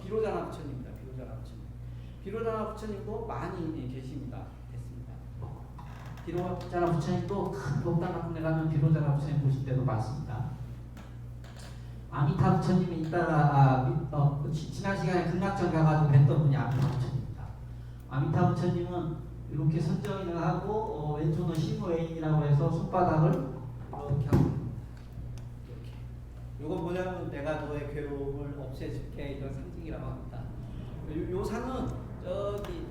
비로자나 부처님입니다. 비로자나 부처님도 많이 계십니다. 됐습니다. 비로자나 부처님도 큰 법당 같은 데 가면 비로자나 부처님 보실 때도 많습니다. 아미타 부처님이 이따가 지난 시간에 극락전 가가지고 뵀던 분이 아미타 부처님입니다. 아미타 부처님은 이렇게 선정인을 하고 왼손은 시무웨인이라고 해서 손바닥을 이렇게 하고 요거 뭐냐면 내가 너의 괴로움을 없애줄게 이런 상징이라고 합니다. 요 상은 저기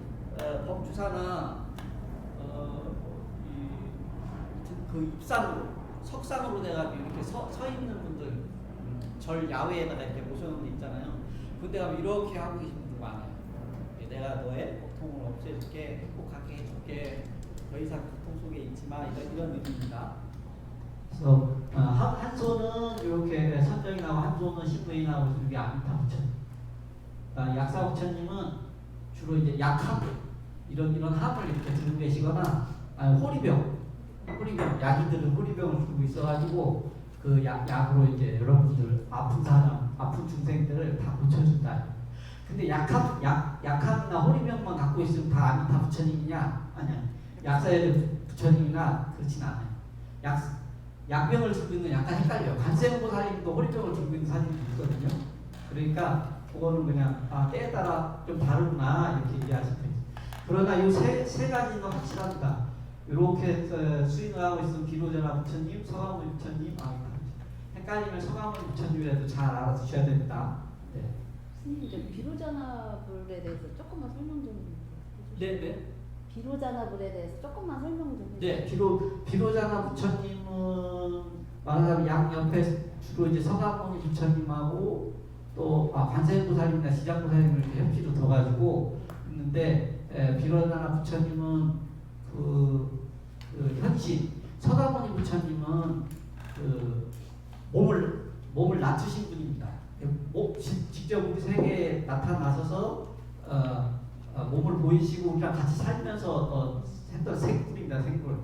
법주사나 그 입상으로 석상으로 돼가지고 이렇게 서 있는 분들 절 야외에다가 이렇게 모셔놓은 데 있잖아요. 그때 가면 이렇게 하고 계신 분들 많아요. 내가 너의 고통을 없애줄게, 행복하게 해줄게, 더 이상 고통 속에 있지 마 이런 의미입니다. 그래서 한 손은 이렇게 선정이 나고 한 손은 신부인이 나고 이게 아미타 부처님. 약사 부처님은 주로 이제 약함 이런 함을 이렇게 들고 계시거나 호리병 야기들은 호리병을 들고 있어가지고 그 약으로 이제 여러분들 아픈 사람 아픈 중생들을 다 고쳐준다. 근데 약함이나 호리병만 갖고 있으면 다 아미타 부처님이냐? 아니야. 약사의 부처님이나 그렇진 않아요. 약병을 들고 있는 약간 헷갈려요. 관세음보살님도 호리병을 들고 있는 사진이 있거든요. 그러니까 그거는 그냥 때에 따라 좀 다르구나 이렇게 이해하시면 돼요. 그러나 이 세 가지는 확실합니다. 이렇게 수인을 하고 있으면 비로자나 부처님, 서가모니 부처님, 아미타 부처님. 헷갈리면 서가모니 부처님이라도 잘 알아두셔야 됩니다. 네. 스님, 비로자나 불에 대해서 조금만 설명 좀 해주세요. 네. 비로자나 불에 대해서 조금만 설명 좀 해주세요. 네, 비로자나 부처님은 말하자면 양옆에 주로 이제 서가모니 부처님하고 또 관세음보살님이나 지장보살님을 이렇게 협치로 둬가지고 있는데 비로자나 부처님은 그 현신, 서가모니 부처님은 그 몸을 낮추신 분입니다. 직접 우리 세계에 나타나셔서 몸을 보이시고 우리랑 같이 살면서 했던 생굴입니다. 생굴.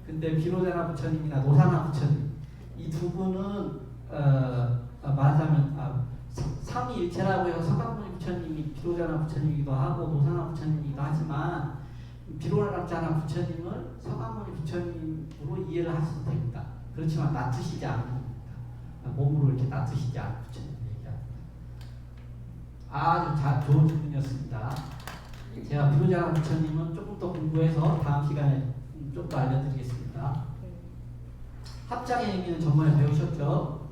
근데 비로자나 부처님이나 노사나 부처님 이 두 분은 말하자면 삼위일체라고 해서 서가모니 부처님이 비로자나 부처님이기도 하고 노사나 부처님이기도 하지만 비로자나 부처님을 서가모니 부처님으로 이해를 하셔도 됩니다. 그렇지만 낮추시지 않은 겁니다. 몸으로 이렇게 낮추시지 않은 부처님 얘기합니다. 아주 좋은 질문이었습니다. 제가 비로자나 부처님은 조금 더 공부해서 다음 시간에 좀 더 알려드리겠습니다. 합장의 의미는 저번에 배우셨죠?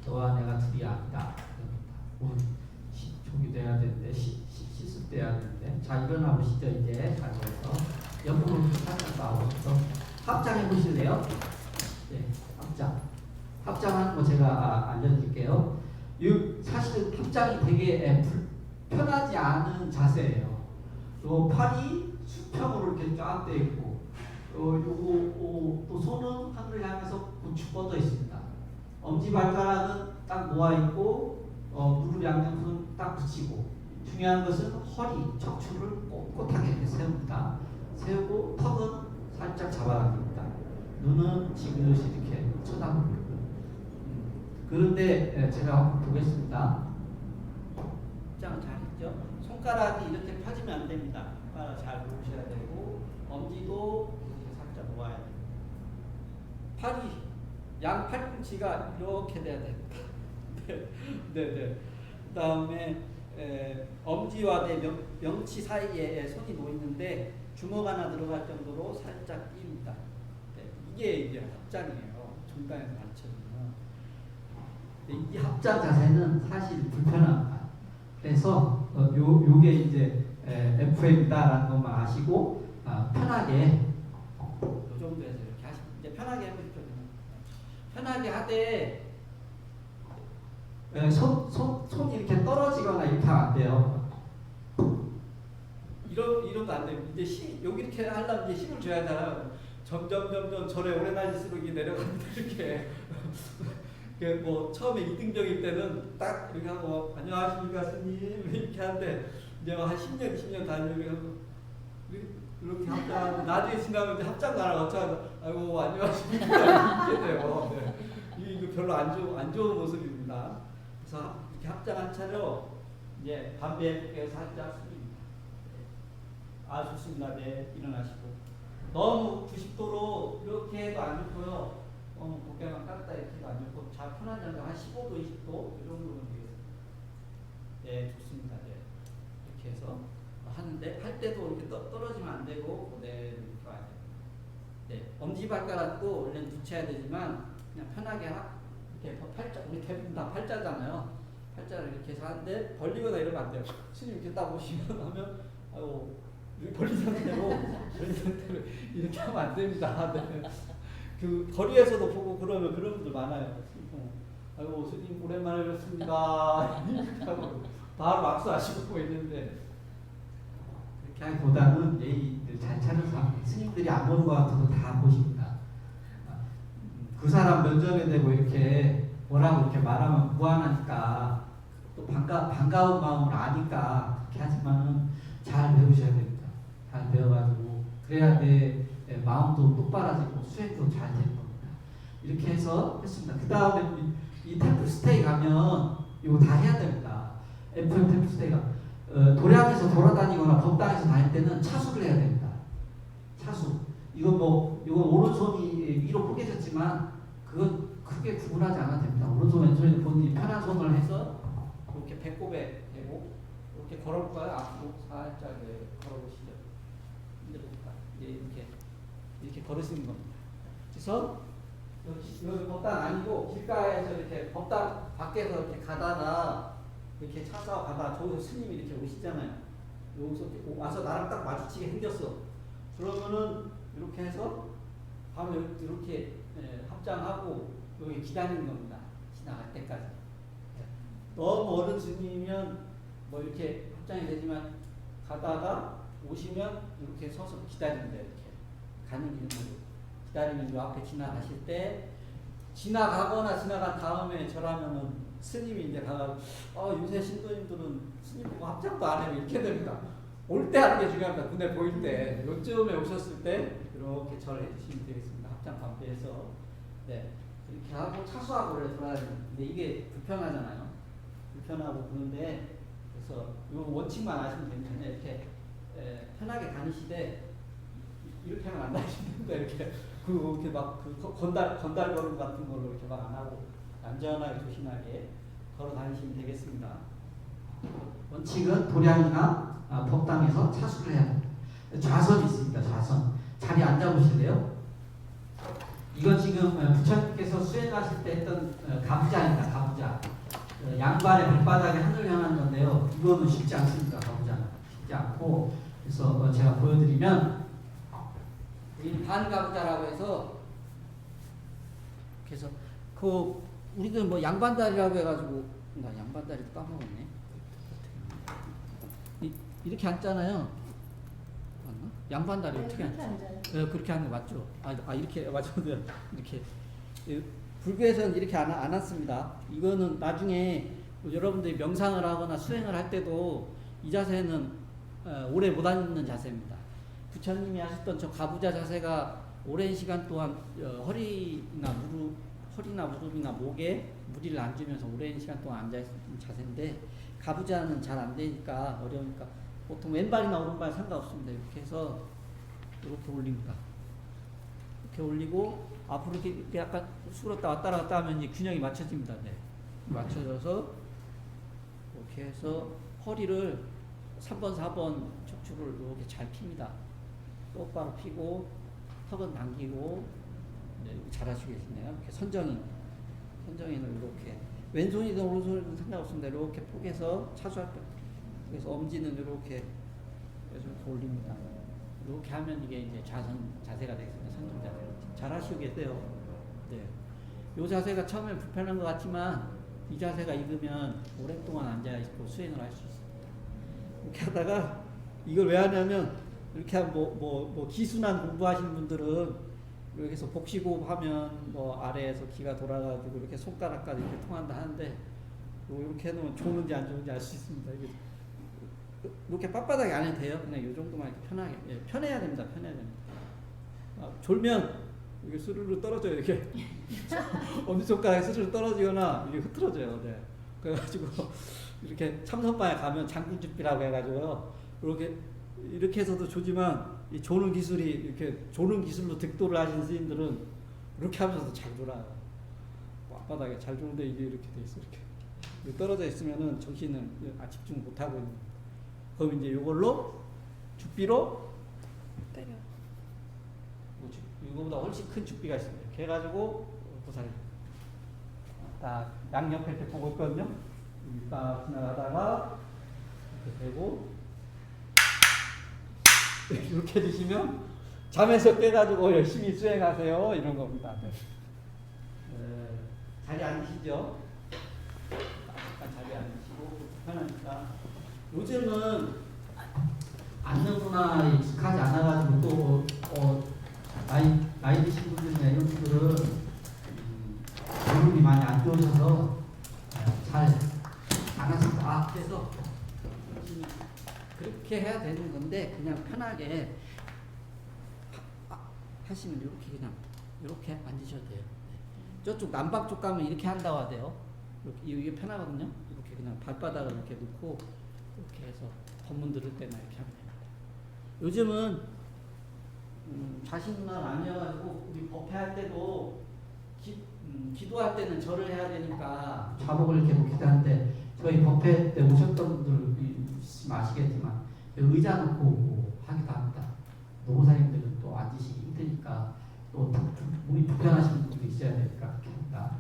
너와 내가 둘이 아니다. 종이 돼야 되는데 실습돼야 되는데 자 일어나 보시죠. 이제 자리에서 옆으로 살짝 나오셔서 합장해 보실래요? 네, 합장하는 거 제가 알려드릴게요. 사실은 합장이 되게 편하지 않은 자세예요. 요 팔이 수평으로 이렇게 쫙 돼 있고 요거 또 손은 하늘을 향해서 우측 뻗어 있습니다. 엄지발가락은 딱 모아 있고 무릎 양옆은 딱 붙이고 중요한 것은 허리, 척추를 꼿꼿하게 세웁니다. 세우고 턱은 살짝 잡아당깁니다. 눈은 지그시 이렇게 쳐다보고 그런데 제가 한번 보겠습니다. 입장 잘했죠? 손가락이 이렇게 펴지면 안 됩니다. 손가락 잘 놓으셔야 되고 엄지도 이렇게 살짝 모아야 됩니다. 팔이 양 팔꿈치가 이렇게 돼야 됩니다. 네. 그다음에 엄지와 내 명치 사이에 손이 놓이는데 주먹 하나 들어갈 정도로 살짝 띄웁니다. 네, 이게 합장이에요. 중간에서 가르쳐주는 이 합장 자세는 사실 불편합니다. 그래서 요게 이제 FM이다라는 것만 아시고 편하게 요 정도에서 이렇게 하시면 이제 편하게 해보십시오. 편하게 하되 손이 이렇게 떨어지거나 이렇게 하면 안 돼요. 이러면 안 돼요. 이제 여기 이렇게 하려면 이제 힘을 줘야 되잖아요. 점점 절에 오래 다닐수록 이게 내려갑니다. 이렇게. 뭐 처음에 2등정일 때는 딱 이렇게 하고 안녕하십니까 스님 이렇게 하는데 이제 한 10년 20년 다니면 이렇게 합장 나중에 지나면 이제 합장 나라 어쩌고 아이고 안녕하십니까 이렇게 돼요. 네. 이거 별로 안 좋은 모습입니다. 그래서 이렇게 합장한 차로 이제 담배 살짝 숙입니다. 좋습니다. 네, 일어나시고 너무 90도로 이렇게 해도 안 좋고요. 고개만 깎다 이렇게 해도 안 좋고 잘 편한 정도 한 15도 20도 이 정도면 되겠습니다. 네, 좋습니다. 네. 이렇게 해서 하는데 할 때도 이렇게 떨어지면 안 되고 그대로 이렇게 와야 돼요. 네, 엄지발가락도 원래는 붙여야 되지만 그냥 편하게 이렇게 팔자, 우리 대부분 다 팔자잖아요. 팔자를 이렇게 해서 하는데 벌리거나 이러면 안 돼요. 스님 이렇게 딱 보시면 하면 아이고 벌린 상태로 이렇게 하면 안 됩니다. 네. 그 거리에서도 보고 그러면 그런 분들 많아요. 아이고 스님 오랜만에 뵙습니다. 이렇게 하고 바로 악수하시고 있는데 그렇게 하기보다는 예의를 잘 차려서 스님들이 안 보는 것 같아도 다 보십니다. 그 사람 면접에 대고 이렇게 뭐라고 이렇게 말하면 무안하니까 또 반가운 마음을 아니까 그렇게 하지만은 잘 배우셔야 됩니다. 잘 배워가지고 그래야 내 마음도 똑바라지고 수행도 잘 되는 겁니다. 이렇게 해서 했습니다. 그 다음에 이 템플스테이 가면 이거 다 해야 됩니다. FM 템플스테이가 도량에서 돌아다니거나 법당에서 다닐 때는 차수를 해야 됩니다. 차수. 이건 오른손이 위로 포개졌지만 그건 크게 구분하지 않아도 됩니다. 오른손 왼손이 본인이 편한 손을 해서 이렇게 배꼽에 대고 이렇게 걸어볼까요? 앞으로 살짝 걸어보시죠. 이렇게 걸으시는 겁니다. 그래서 여기 법당 아니고 길가에서 이렇게 법당 밖에서 이렇게 가다가 이렇게 차 타고 가다가 저기서 스님이 이렇게 오시잖아요. 여기서 와서 나랑 딱 마주치게 생겼어. 그러면은 이렇게 해서 바로 이렇게 합장하고 여기 기다리는 겁니다. 지나갈 때까지. 너무 어른 스님이면 뭐 이렇게 합장이 되지만 가다가 오시면 이렇게 서서 기다립니다. 이렇게 가는 길로 기다리면 요 앞에 지나가실 때 지나가거나 지나간 다음에 저라면은 스님이 이제 가가 요새 신도님들은 스님 보고 합장도 안 해요 이렇게 됩니다. 올 때 하는 게 중요합니다. 눈에 보일 때 요쯤에 오셨을 때 이렇게 절을 해주시면 되겠습니다. 합장 반대해서 네 이렇게 하고 차수하고 그래 돌아다니는. 근데 이게 불편하잖아요. 불편하고 그런데 그래서 요 원칙만 아시면 됩니다. 이렇게 편하게 다니시되 이렇게 하면 안 다니시면 됩니다. 이렇게 이렇게 막 건달 걸음 같은 걸로 이렇게 막 안 하고 안전하게 조심하게 걸어 다니시면 되겠습니다. 원칙은 도량이나 법당에서 차수를 해야 됩니다. 좌선이 있습니다. 좌선. 자리에 앉아보실래요? 이건 지금 부처님께서 수행하실 때 했던 가부좌입니다. 가부좌. 양발의 발바닥에 하늘 향하는 건데요. 이거는 쉽지 않습니다. 가부좌는 쉽지 않고 그래서 제가 보여드리면 이 반가부좌라고 해서 그래서 우리들 뭐 양반다리라고 해가지고 나 양반다리도 까먹었네. 이렇게 앉잖아요. 맞나? 양반다리 어떻게 앉죠? 네, 그렇게 하는 거 맞죠? 이렇게 맞죠? 이렇게 불교에서는 이렇게 안 앉습니다. 이거는 나중에 여러분들이 명상을 하거나 수행을 할 때도 이 자세는 오래 못 앉는 자세입니다. 부처님이 하셨던 저 가부좌 자세가 오랜 시간 동안 허리나 무릎이나 목에 무리를 안 주면서 오랜 시간 동안 앉아 있는 자세인데 가부좌는 잘 안 되니까 어려우니까 보통 왼발이나 오른발 상관없습니다. 이렇게 해서 이렇게 올립니다. 이렇게 올리고 앞으로 이렇게 약간 수그렀다 왔다 갔다 하면 이제 균형이 맞춰집니다. 네. 맞춰져서 이렇게 해서 허리를 3번, 4번 척추를 이렇게 잘 핍니다. 똑바로 피고 턱은 당기고 네, 잘하시겠네요. 이렇게 선정인을 이렇게 왼손이든 오른손이든 상관없습니다. 이렇게 포개서 차수할 때 그래서 엄지는 이렇게 올립니다. 이렇게 하면 이게 이제 좌선 자세가 되겠습니다. 선정 자세. 잘 하시겠어요. 네. 이 자세가 처음에 불편한 것 같지만 이 자세가 익으면 오랫동안 앉아 있고 수행을 할 수 있습니다. 이렇게 하다가 이걸 왜 하냐면 이렇게 하면 뭐 기순한 공부하시는 분들은 이렇게 해서 복식호흡 하면 뭐 아래에서 기가 돌아가지고 이렇게 손가락까지 이렇게 통한다 하는데 이렇게 해놓으면 좋은지 안 좋은지 알 수 있습니다. 이렇게 빳빳하게 안 해도 돼요. 그냥 이 정도만 이렇게 편하게 편해야 됩니다. 편해야 됩니다. 졸면 이게 스르르 떨어져요. 이렇게 엄지손가락이 스르르 떨어지거나 이게 흐트러져요. 네. 그래가지고 이렇게 참선방에 가면 장군집비라고 해가지고요. 이렇게 해서도 조지만 이 조는 기술이 이렇게 조는 기술로 득도를 하신 스님들은 이렇게 하면서도 잘 돌아요. 앞바닥에 잘 조는데 이게 이렇게 돼 있어. 이렇게 떨어져 있으면은 정신을 집중 못 하고 있는 거예요. 그럼 이제 이걸로 죽비로 때려. 이거보다 훨씬 큰 죽비가 있습니다. 이렇게 해가지고 보살이 딱 양옆에 이렇게 보고 있거든요. 딱 지나가다가 이렇게 되고 이렇게 해주시면 잠에서 깨가지고 열심히 수행하세요. 이런 겁니다. 자리 앉으시죠. 잠깐 자리 앉으시고 편하니까. 요즘은 앉는 문화에 익숙하지 않아가지고 또 나이 드신 분들이나 이런 분들은 무릎이 많이 안 좋으셔서 잘 안 하신다. 그래서 그렇게 해야 되는 건데 그냥 편하게 하시면 이렇게 그냥 이렇게 앉으셔도 돼요. 저쪽 남방 쪽 가면 이렇게 한다고 하대요. 이게 편하거든요. 이렇게 그냥 발바닥을 이렇게 놓고 이렇게 해서 법문 들을 때나 이렇게 하면 됩니다. 요즘은 자신만 아니어가지고 우리 법회할 때도 기도할 때는 절을 해야 되니까 좌복을 이렇게 놓기도 하는데 저희 법회 때 오셨던 분들 있으면 아시겠지만 의자 놓고 하기도 합니다. 노무사님들은 또 앉으시기 힘드니까 또 몸이 불편하신 분들이 있어야 되니까 그렇게 합니다.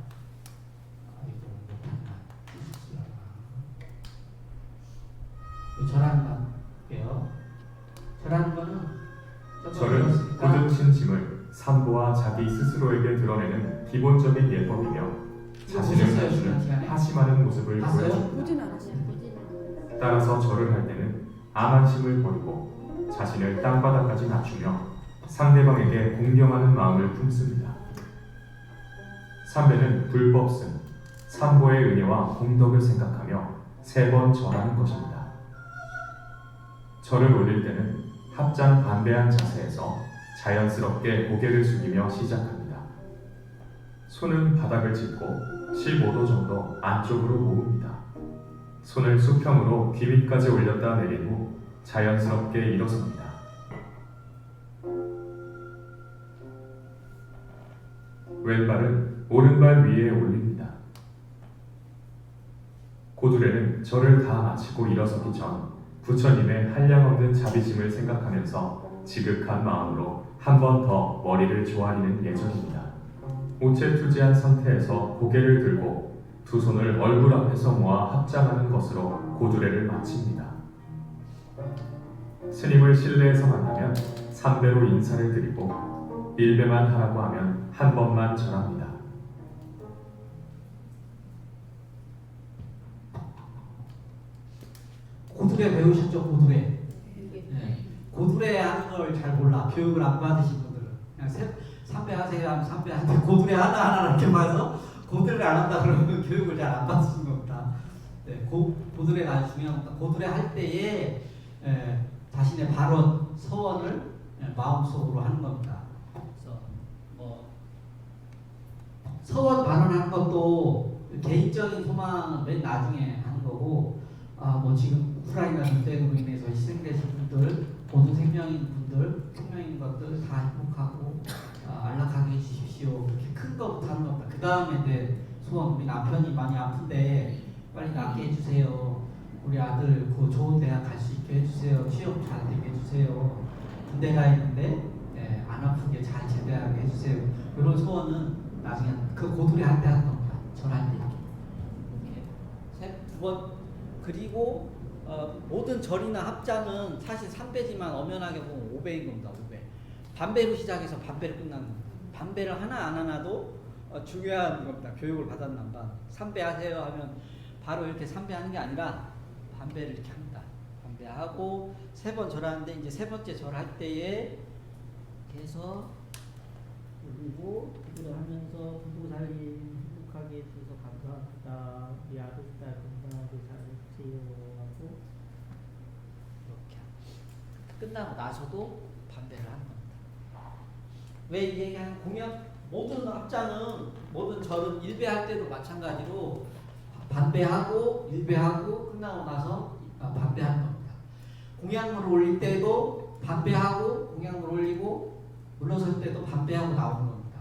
절하는 거 볼게요. 절하는 거는 절은 굳은 짐을 삼보와 자기 스스로에게 드러내는 기본적인 예법이며 자신을 갖추는 하심하는 모습을 보여줍니다. 따라서 절을 할 때는 암한심을 버리고 자신을 땅바닥까지 낮추며 상대방에게 공경하는 마음을 품습니다. 삼배는 불법승, 삼보의 은혜와 공덕을 생각하며 3번 절하는 것입니다. 절을 올릴 때는 합장 반배한 자세에서 자연스럽게 고개를 숙이며 시작합니다. 손은 바닥을 짚고 15도 정도 안쪽으로 모읍니다. 손을 수평으로 귀 밑까지 올렸다 내린 후 자연스럽게 일어섭니다. 왼발은 오른발 위에 올립니다. 고두레는 절을 다 마치고 일어서기 전 부처님의 한량없는 자비심을 생각하면서 지극한 마음으로 한 번 더 머리를 조아리는 예정입니다. 우체투지한 상태에서 고개를 들고 두 손을 얼굴 앞에서 모아 합장하는 것으로 고두레를 마칩니다. 스님을 실내에서 만나면 3배로 인사를 드리고 1배만 하라고 하면 한 번만 절합니다. 고두레 배우셨죠? 고두레. 이게 네. 고두레 하는 걸 잘 몰라. 교육을 안 받으신 분들은 그냥 3배 하세요 하면 3배 하는데 고두레 하나 이렇게 봐서 고두레를 안 한다 그러면 교육을 잘 안 받으신 겁니다. 네, 고두레가 아주 중요한 겁니다. 고두레 할 때에 자신의 발언, 서원을 마음속으로 하는 겁니다. 그래서 뭐 서원 발언하는 것도 개인적인 소망은 맨 나중에 하는 거고, 뭐 지금 우크라이나 전쟁으로 인해서 희생되신 분들, 모든 생명인 분들, 생명인 것들 다 행복하고 안락하게 해주십시오. 그렇게 큰 거부터 하는 겁니다. 그 다음에 이제 소원, 우리 남편이 많이 아픈데 빨리 낫게 해주세요. 우리 아들 그 좋은 대학 갈 수 있게 해주세요. 취업 잘 되게 해주세요. 군대 가 있는데 안 아프게 잘 제대하게 해주세요. 이런 소원은 나중에 그 고두레 할 때 하는 겁니다. 절할 때 이렇게 두 번. 그리고 모든 절이나 합장은 사실 3배지만 엄연하게 보면 5배인 겁니다. 5배. 반배로 시작해서 반배로 끝나는 겁니다. 반배를 하나 안 하나도 중요한 겁니다. 교육을 받았나 봐. 3배 하세요 하면 바로 이렇게 3배 하는 게 아니라 반배를 이렇게 합니다. 반배하고 3번 절하는데 이제 3번째 절할 때에 해서 그리고 기도를 하면서 부부살림 행복하게 해주셔서 감사합니다. 우리 아들 딸 건강하게 잘해주세요 하고 이렇게 끝나고 나서도 반배를 하는 겁니다. 왜 이 얘기하는 공연 모든 합장은 모든 절은 1배 할 때도 마찬가지로 반배하고 1배하고 끝나고 나서 반배하는 겁니다. 공양물을 올릴 때도 반배하고 공양물 올리고 물러설 때도 반배하고 나오는 겁니다.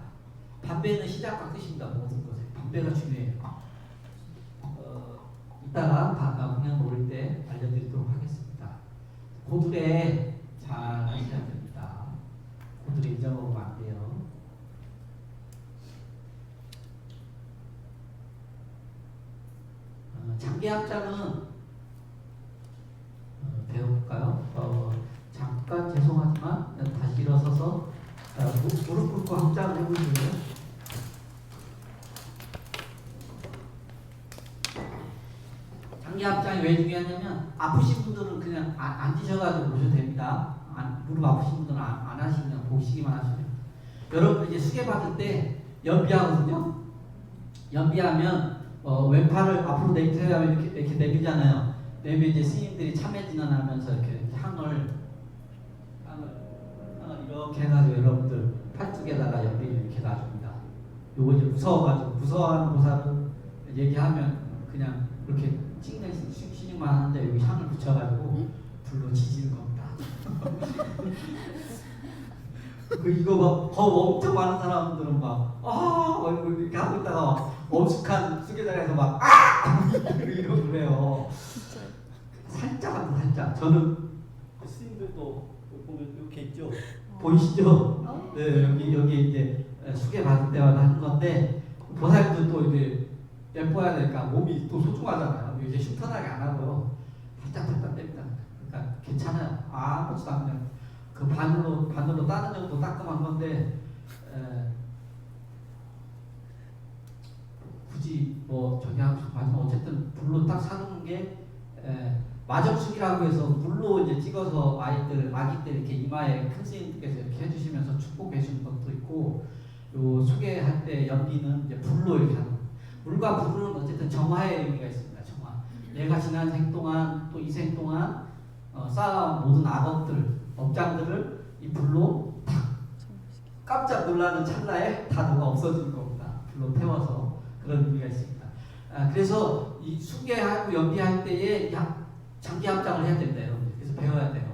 반배는 시작과 끝입니다. 모든 것에 반배가 중요해요. 이따가 공양물 올릴 때 알려드리도록 하겠습니다. 고두레 잘 하셔야 됩니다. 고두레 잊어먹으면 안 돼요. 장기합장은 배워볼까요? 잠깐 죄송하지만 다시 일어서서 무릎 꿇고 합장을 해보실래요? 장기합장이 왜 중요하냐면 아프신 분들은 그냥 앉으셔가지고 보셔도 됩니다. 무릎 아프신 분들은 안 하시면 그냥 보시기만 하시면 됩니다. 여러분 이제 수계 받을 때 연비하거든요. 연비하면 왼팔을 앞으로 내세요 이렇게 내밀잖아요. 내밀 이제 스님들이 참회진언하면서 이렇게 향을 이렇게 해가지고 여러분들 팔뚝에다가 연비를 이렇게 놔줍니다. 요거 이제 무서워하는 보살은 얘기하면 그냥 이렇게 찍는 만 하는데 여기 향을 붙여가지고 불로 지지는 겁니다. 이거 막 겁 엄청 많은 사람들은 이렇게 하고 있다가 엄숙한 수계자에서 이러고 그래요. 살짝 합니다. 살짝. 저는 스님들도 보면 이렇게 있죠. 보이시죠? 네, 여기 이제 수계 받을 때마다 하는 건데 보살도 또 이제 예뻐야 되니까 몸이 또 소중하잖아요. 이제 흉탄하게 안 하고요. 살짝 뗍니다. 그러니까 괜찮아요. 아무것도 안 해요. 그 반으로 따는 정도 따끔한 건데 굳이 뭐 저기 하지만 어쨌든 불로 딱 사는 게 마정숙이라고 해서 물로 이제 찍어서 아기 때 이렇게 이마에 큰 스님께서 이렇게 해주시면서 축복해 주는 것도 있고, 요 소개할 때 연기는 이제 불로 이렇게 하는 거예요. 물과 불은 어쨌든 정화의 의미가 있습니다. 정화. 내가 지난 생 동안 또 이 생 동안 쌓아온 모든 악업들, 업장들을 이 불로 탁 깜짝 놀라는 찰나에 다 녹아 없어지는 겁니다. 불로 태워서 그런 의미가 있습니다. 그래서 이 수계하고 연기할 때에 장기 합장을 해야 된다, 여러분들. 그래서 배워야 돼요.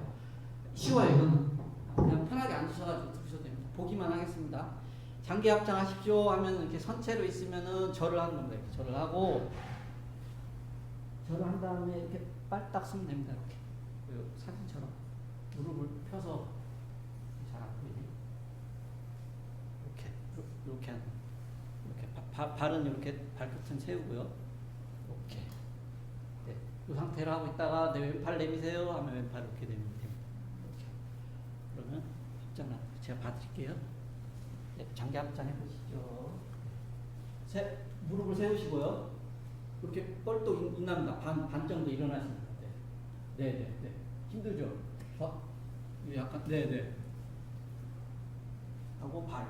쉬워요, 이거는. 그냥 편하게 앉으셔가지고 들으셔도 됩니다. 보기만 하겠습니다. 장기 합장하십시오 하면 이렇게 선체로 있으면은 절을 하는 겁니다. 이렇게 절을 하고, 절을 한 다음에 이렇게 빨딱 쓰면 됩니다. 이렇게 그 사진처럼 무릎을 펴서 잘 안 보이네. 이렇게 하는. 이렇게 발은 이렇게 발끝은 세우고요. 이렇게. 네. 이 상태로 하고 있다가 내 왼팔 내미세요 하면 왼팔 이렇게 내미면 됩니다. 이렇게. 그러면 합장 제가 봐드릴게요. 네, 장기 합장 해보시죠. 무릎을 세우시고요. 이렇게 뻘떡 일어납니다. 반 정도 일어나십니다. 네. 힘들죠? 약간, 네. 하고 발.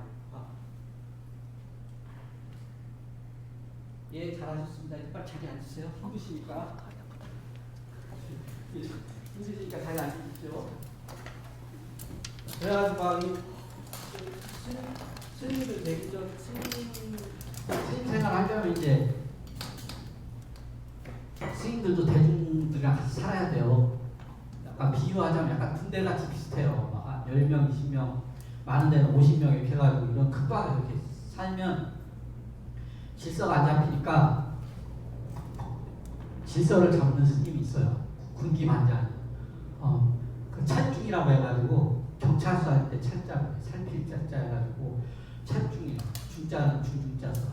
예, 잘하셨습니다. 이제 빨리 자리 앉으세요. 힘드시니까. 힘드시니까 자리 앉으십시오. 그래가지고 막 스님들 되기 전 스님 생활 하려면 이제 스님들도 대중들이랑 같이 살아야 돼요. 약간 비유하자면 약간 군대같이 비슷해요. 막 10명, 20명, 많은 데는 50명 이렇게 해가지고 이런 극박에 이렇게 살면 질서가 안 잡히니까 질서를 잡는 스님이 있어요. 군기반장. 그 찰중이라고 해가지고 경찰서 할 때 찰자, 살필 짤자 해가지고 찰중이에요. 중자는 중중자서.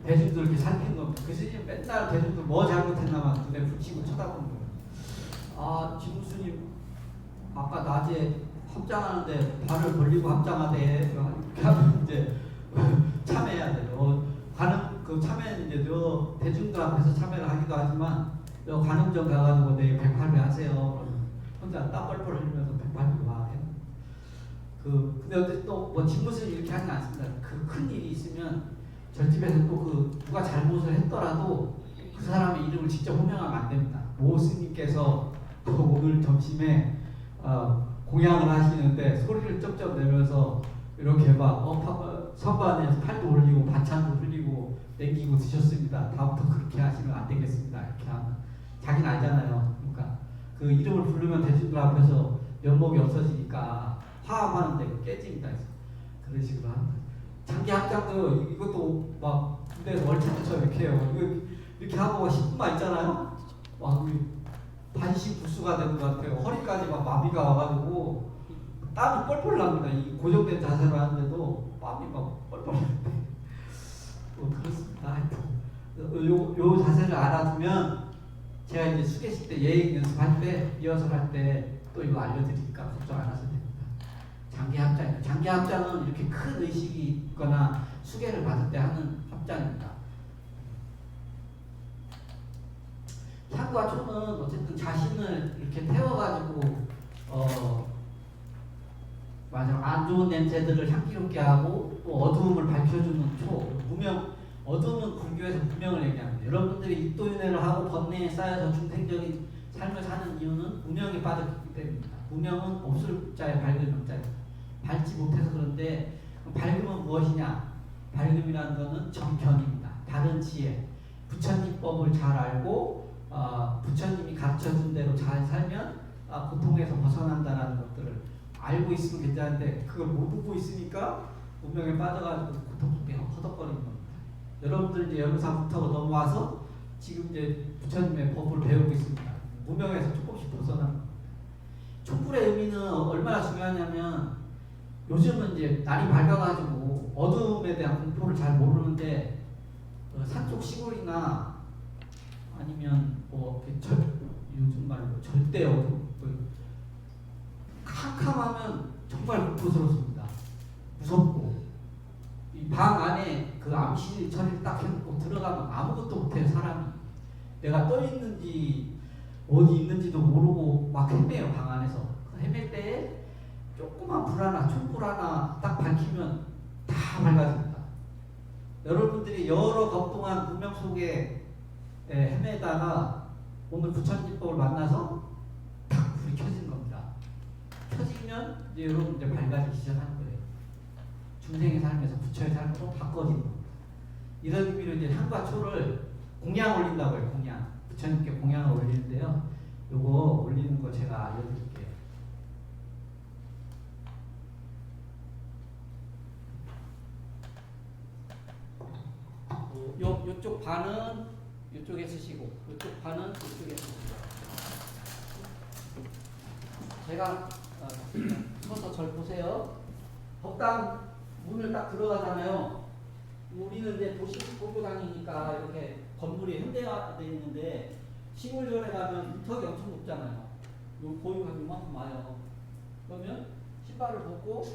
대중들 이렇게 살피는 겁니다. 그 스님 맨날 대중들 뭐 잘못했나만 눈에 붙이고 쳐다보는 거예요. 지무스님 아까 낮에 합장하는데 발을 벌리고 합장하대. 이렇게 하면 이제 참여해야 돼요. 그 참여는 이제 대중들 앞에서 참여를 하기도 하지만 관음정 가가지고 내일 108배 하세요. 혼자 땀 뻘뻘 흘리면서 108배 와. 근데 어쨌든 또뭐 집무실 이렇게 하진 않습니다. 그 큰 일이 있으면 절집에서 또 누가 잘못을 했더라도 그 사람의 이름을 직접 호명하면 안 됩니다. 모 스님께서 또 오늘 점심에 공양을 하시는데 소리를 쩍쩍 내면서 이렇게 막 선반에서 팔도 올리고 반찬도 흘리고 땡기고 드셨습니다. 다음부터 그렇게 하시면 안 되겠습니다. 이렇게 하면 자기는 알잖아요. 그러니까 그 이름을 부르면 대중들 앞에서 면목이 없어지니까 화합하는데 깨집니다. 그런 식으로 하는 거예요. 장기 합장도 이것도 막 군대에서 월차처럼 이렇게 해요. 이렇게 하고 10분만 있잖아요. 막 반신불수가 되는 것 같아요. 허리까지 막 마비가 와가지고 땀이 뻘뻘 납니다. 이 고정된 자세로 하는데도 땀이 막 뻘뻘 나는데 그렇습니다. 요 자세를 알아두면 제가 이제 수계식 때 예행 연습할 때 리허설 할 때 또 이거 알려드리니까 걱정 안 하셔도 됩니다. 장기 합장. 장기 합장은 이렇게 큰 의식이 있거나 수계를 받을 때 하는 합장입니다. 향과 초는 어쨌든 자신을 이렇게 태워가지고 안 좋은 냄새들을 향기롭게 하고 또 어두움을 밝혀주는 초. 어두움은 불교에서 무명을 얘기합니다. 여러분들이 입도윤회를 하고 번뇌에 쌓여서 중생적인 삶을 사는 이유는 무명에 빠졌기 때문입니다. 무명은 없을 자의 밝은 명자입니다. 밝지 못해서 그런데 밝음은 무엇이냐? 밝음이라는 것은 정견입니다. 다른 지혜, 부처님 법을 잘 알고 부처님이 가르쳐준 대로 잘 살면 고통에서 벗어난다는 것들을 알고 있으면 괜찮은데 그걸 모르고 있으니까 무명에 빠져가지고 고통 속에 허덕거리는 겁니다. 여러분들 이제 연사부터 넘어와서 지금 이제 부처님의 법을 배우고 있습니다. 무명에서 조금씩 벗어나는. 촛불의 의미는 얼마나 중요하냐면 요즘은 이제 날이 밝아가지고 어둠에 대한 공포를 잘 모르는데 산속 시골이나 아니면 요즘 말로 절대 어둠 캄캄하면 정말 공포스럽습니다. 무섭고 이 방 안에 그 암시 처리를 딱 해놓고 들어가면 아무것도 못해요. 사람이 내가 떠 있는지 어디 있는지도 모르고 막 헤매요 방 안에서. 헤맬 때 조그만 불 하나, 촛불 하나 딱 밝히면 다 밝아집니다. 여러분들이 여러 겁동한 문명 속에 헤매다가 오늘 부처님법을 만나서 딱 불이 켜지는 겁니다. 켜지면 이제 여러분 이제 밝아지기 시작하는 거예요. 중생의 삶에서 부처의 삶으로 바꿔지는 겁니다. 이런 의미로 이제 향과 초를 공양 올린다고 해요. 공양. 부처님께 공양을 올리는데요. 요거 올리는 거 제가 알려드릴게요. 요쪽 반은 요쪽에 쓰시고 요쪽 반은 요쪽에 쓰시고 제가 서서 절 보세요. 법당 문을 딱 들어가잖아요. 우리는 이제 도시보교당이니까 이렇게 건물이 현대화되어 있는데 시골절에 가면 문턱이 엄청 높잖아요. 요 보유가 이만큼 와요. 그러면 신발을 벗고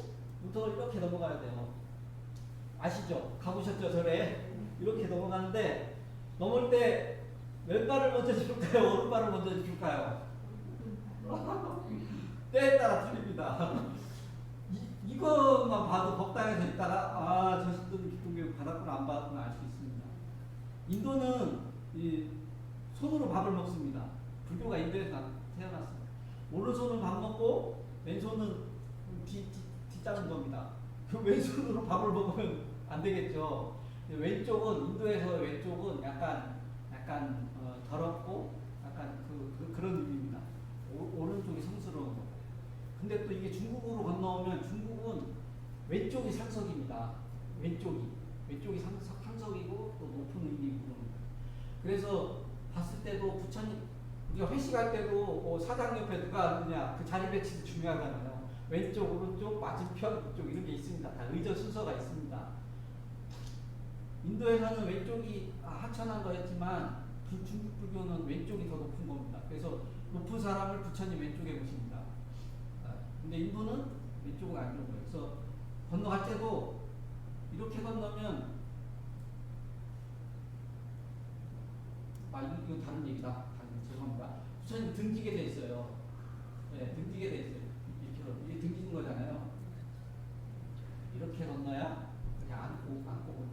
문턱을 이렇게 넘어가야 돼요. 아시죠? 가보셨죠? 절에 이렇게 넘어가는데 넘을 때 왼발을 먼저 줄까요? 오른발을 먼저 줄까요? 때에 따라 틀립니다. 이것만 봐도 법당에서 있다가 저 신도는 기독교육 받았구나 안 받았구나 알 수 있습니다. 인도는 이 손으로 밥을 먹습니다. 불교가 인도에서 태어났습니다. 오른손은 밥 먹고 왼손은 뒷자는 겁니다. 그 왼손으로 밥을 먹으면 안 되겠죠. 왼쪽은 인도에서 왼쪽은 약간 더럽고 약간 그런 의미입니다. 오른쪽이 성스러운 거. 근데 또 이게 중국으로 건너오면 중국은 왼쪽이 상석입니다. 왼쪽이 상석이고 또 높은 의미고 그럽니다. 그래서 봤을 때도 부처님 우리가 회식할 때도 사당 옆에 누가 앉느냐 그 자리 배치도 중요하잖아요. 왼쪽, 오른쪽, 맞은편, 이쪽 이런 게 있습니다. 다 의저 순서가 있습니다. 인도에서는 왼쪽이 하천한 거였지만 중국 불교는 왼쪽이 더 높은 겁니다. 그래서 높은 사람을 부처님 왼쪽에 보십니다. 근데 인도는 왼쪽은 안 좋은 거예요. 그래서 건너갈 때도 이렇게 건너면 이건 다른 얘기다. 죄송합니다. 부처님 등지게 돼 있어요. 네, 등지게 돼 있어요. 이게 등지는 거잖아요. 이렇게 건너야 그냥 안고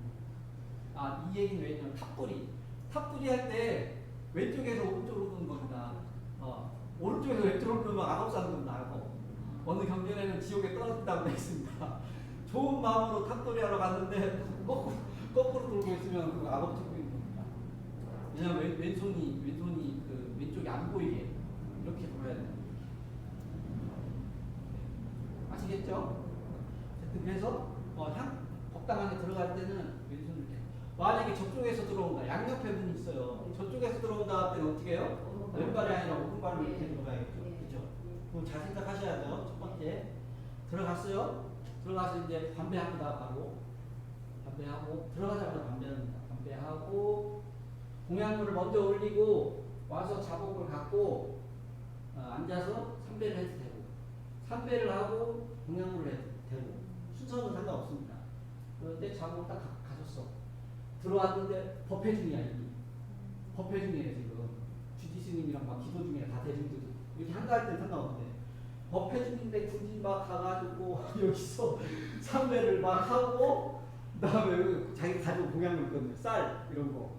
이 얘기는 왜냐면 탑불이 할 때 왼쪽에서 오른쪽으로 오는 겁니다. 오른쪽에서 왼쪽으로 오면 악업 사는 겁니다. 악업. 어느 경전에는 지옥에 떨어진다고 되어 있습니다. 좋은 마음으로 탑돌이 하러 갔는데 거꾸로 돌고 있으면 그 악업 찍고 있는 겁니다. 왜냐면 왼손이 그 왼쪽이 안 보이게 이렇게 돌아야 돼요. 아시겠죠? 그래서 법당 안에 들어갈 때는 왼손을 이렇게. 만약에 저쪽에서 들어온다. 양옆에 분이 있어요. 저쪽에서 들어온다 할 때는 어떻게 해요? 왼발이 아니라 오른발로 이렇게 들어가야겠죠. 그죠? 그럼 잘 생각하셔야 돼요. 첫 번째. 들어갔어요. 들어가서 이제 반배합니다. 바로. 반배하고, 들어가자마자 반배합니다. 반배하고, 공양물을 먼저 올리고, 와서 자복을 갖고, 앉아서 삼배를 해도 되고, 삼배를 하고, 공양물을 해도 되고, 순서는 상관없습니다. 그런데 자복을 딱 가졌어. 들어왔는데 법회 중이야, 이미. 법회 중이에요, 지금. 주지 스님이랑 막 기도 중이야, 다 대중들. 이렇게 한가할 때는 상관없는데. 법회 중인데 굳이 막 가가지고 여기서 삼배를 막 하고, 그 다음에 자기 가지고 공양물 있거든요. 쌀, 이런 거.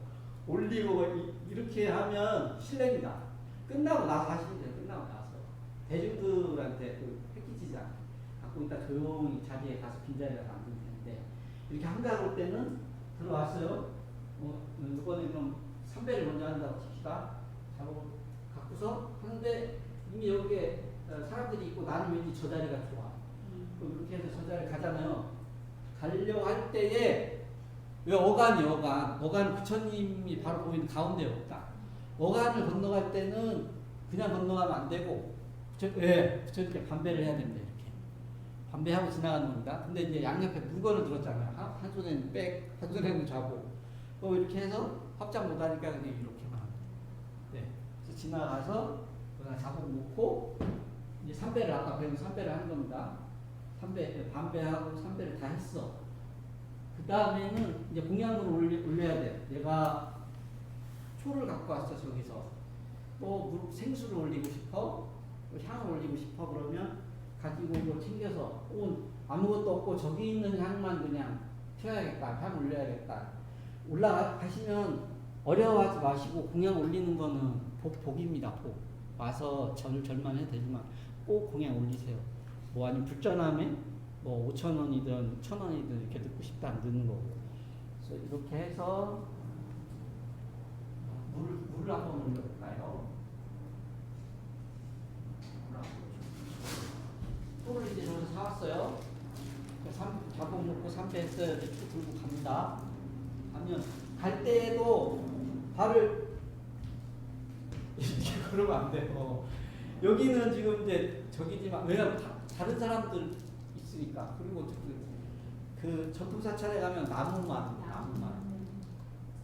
올리고, 이렇게 하면 실례입니다. 끝나고 나서 하시면 돼요, 끝나고 나서. 대중들한테 패키지지 않게. 갖고 있다 조용히 자리에 가서 빈자리에 가서 앉으면 되는데, 이렇게 한가할 올 때는 들어왔어요. 이번에 그럼 삼배를 먼저 한다고 칩시다. 작업을 갖고서 하는데 이미 여기에 사람들이 있고 나는 왠지 저 자리가 좋아. 이렇게 해서 저 자리 가잖아요. 가려고 할 때에 왜 어간 부처님이 바로 보이는 가운데 없다. 어간을 건너갈 때는 그냥 건너가면 안 되고 부처님께 반배를 해야 됩니다. 이렇게 반배하고 지나가는 겁니다. 근데 이제 양옆에 물건을 들었잖아요. 한 손에는 백, 한 손에는 좌복. 이렇게 해서 합장 못하니까 그냥 이렇게만 합니다. 네. 그래서 지나가서 그냥 자복 놓고 이제 삼배를 아까 배운 삼배를 하는 겁니다. 반배하고 삼배를 다 했어. 그 다음에는 이제 공양물을 올려야 돼. 내가 초를 갖고 왔어 저기서. 또 생수를 올리고 싶어, 또 향을 올리고 싶어 그러면 가지고 이걸 챙겨서 아무것도 없고 저기 있는 향만 그냥 튀어야겠다, 향 올려야겠다. 올라가시면 어려워하지 마시고 공양 올리는 거는 복입니다. 복. 와서 절만 해도 되지만 꼭 공양 올리세요. 뭐 아니면 불전함에 뭐 5,000원이든 1,000원이든 이렇게 넣고 싶다 안 넣는 거고. 그래서 이렇게 해서 물을 한번 올려볼까요? 소를 이제 저기서 사왔어요. 자봉 놓고 3배 했어요. 이렇게 쭉 들고 갑니다. 가면 갈 때에도 발을 이렇게 그러면 안 돼요. 여기는 지금 이제 저기지만 왜냐면 다른 사람들 있으니까. 그리고 그 전통사찰에 가면 나무만.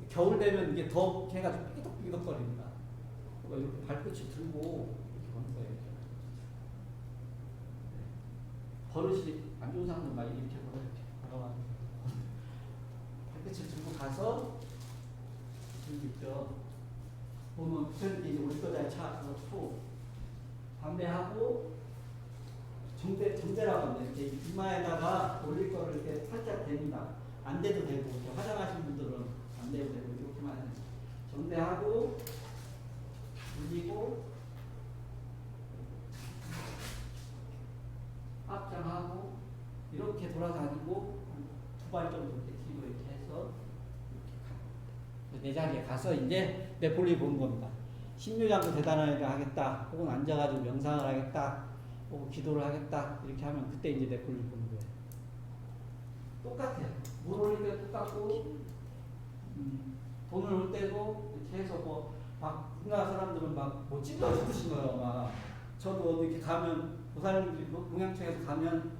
겨울 되면 이게 더 해가지고 삐덕삐덕거립니다. 이렇게 발끝이 들고 이렇게 하는 거예요. 버릇이 안 좋은 사람들 막 이렇게 걸어가지고 발끝을 들고 가서 들고 있죠. 보면 부처님께 이제 올 거다 차 놓고 담배하고 정대라고 합니다. 이렇게 이마에다가 올릴 거를 이렇게 살짝 댑니다. 안 돼도 되고 화장하신 분들은 안 돼도 되고 이렇게만 해요. 정대하고 올리고 합장하고 이렇게 돌아다니고 두 발 정도 이렇게 뒤로 이렇게 해서 이렇게 내 자리에 가서 이제 내 볼일 보는 겁니다. 신묘장도 대단하게 하겠다, 혹은 앉아가지고 명상을 하겠다, 혹은 기도를 하겠다 이렇게 하면 그때 이제 내 볼일 보는 거예요. 똑같아요. 물 올릴 때 똑같고 돈을 올 때도 이렇게 해서 막 우리나라 사람들은 막 뭐 찔러 죽으신 거예요. 막 저도 이렇게 가면 보살님들이 동양청에서 가면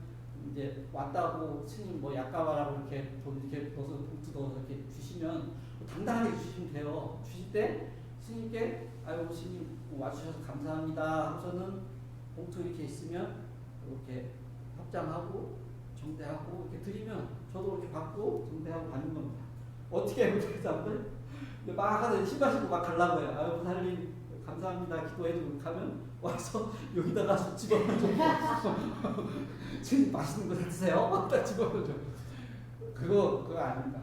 이제 왔다고 스님 뭐 약가바라고 이렇게 돈 이렇게 넣어서 봉투 넣어서 이렇게 주시면 당당하게 주시면 돼요. 주실 때 스님께 아유 스님 와주셔서 감사합니다 하고서는 봉투 이렇게 있으면 이렇게 합장하고 정대하고 이렇게 드리면 저도 이렇게 받고 정대하고 받는 겁니다. 어떻게 해요, 그 사람들? 막 하다 신발 신고 막 가려고 해요. 아유 보살님 감사합니다 기도해주고 가면 와서 여기다가 집어넣어줘. 지금 맛있는 거 드세요? 딱 집어넣어줘. 그거 아닙니다.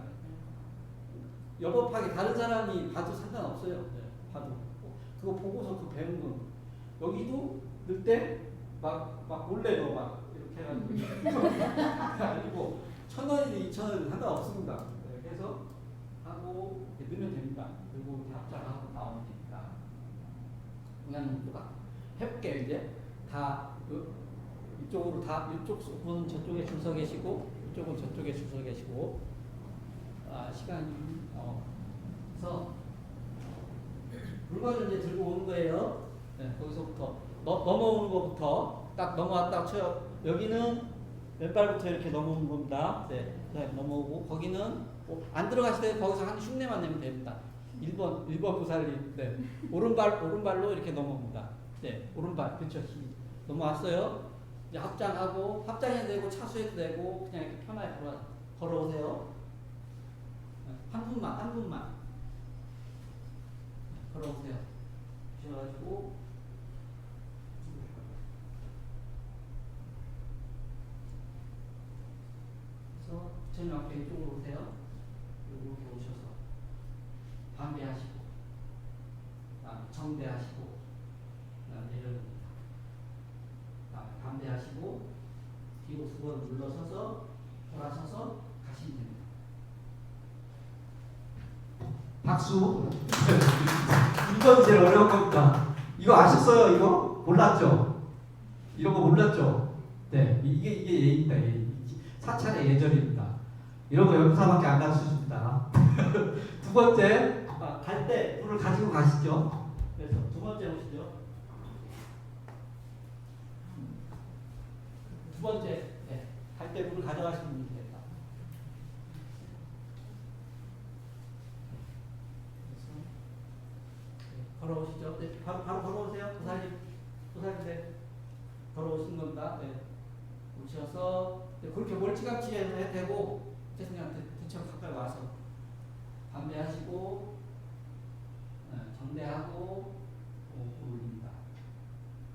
여법하게 다른 사람이 봐도 상관없어요. 네, 봐도. 그거 보고서 그 배운 건. 여기도 넣을 때 막 몰래 넣어 막 이렇게 해가지고. 아니고 1,000원이든 2,000원이든 상관없습니다. 네, 그래서 하고 넣으면 됩니다. 그리고 이렇게 합작하고 나오면 됩니다. 그냥 해볼게요. 이제 다 이쪽으로 다 이쪽 분은 저쪽에 줄 서 계시고 이쪽은 저쪽에 줄 서 계시고 시간이 그래서 물건을 이제 들고 오는 거예요. 네, 거기서부터 넘어오는 것부터 딱 넘어왔다 쳐요. 여기는 왼발부터 이렇게 넘어오는 겁니다. 네, 넘어오고 거기는 안 들어가실 때 거기서 한 흉내만 내면 됩니다. 1번 보살님, 네, 오른발로 이렇게 넘어옵니다. 네, 오른발, 그렇죠. 넘어왔어요. 이제 합장해도 되고 차수해도 되고 그냥 이렇게 편하게 걸어오세요. 한 분만 걸어오세요. 그래가지고 그래서 저희 앞에 이쪽으로 오세요. 이렇게 오셔서 반배하시고 정배하시고 내려옵니다. 반배하시고 뒤로 두 번 물러서서 돌아서서 가시면 됩니다. 박수. 이건 제일 어려운 겁니다. 이거 아셨어요? 이거 몰랐죠? 이런 거 몰랐죠? 네, 이게 예입니다. 예. 사찰의 예절입니다. 이런 거 연사밖에 안 가르쳐줍니다. 두 번째, 갈 때 물을 가지고 가시죠. 그래서 두 번째 오시죠. 두 번째, 네, 갈 때 물을 가져가시면 됩니다. 걸어오시죠. 네, 바로 걸어오세요. 보살님, 네, 걸어오시는 겁니다. 네, 오셔서 네, 그렇게 멀찌감치 해도 되고, 그냥 대충 가까이 와서 반대하시고, 정대하고 올립니다.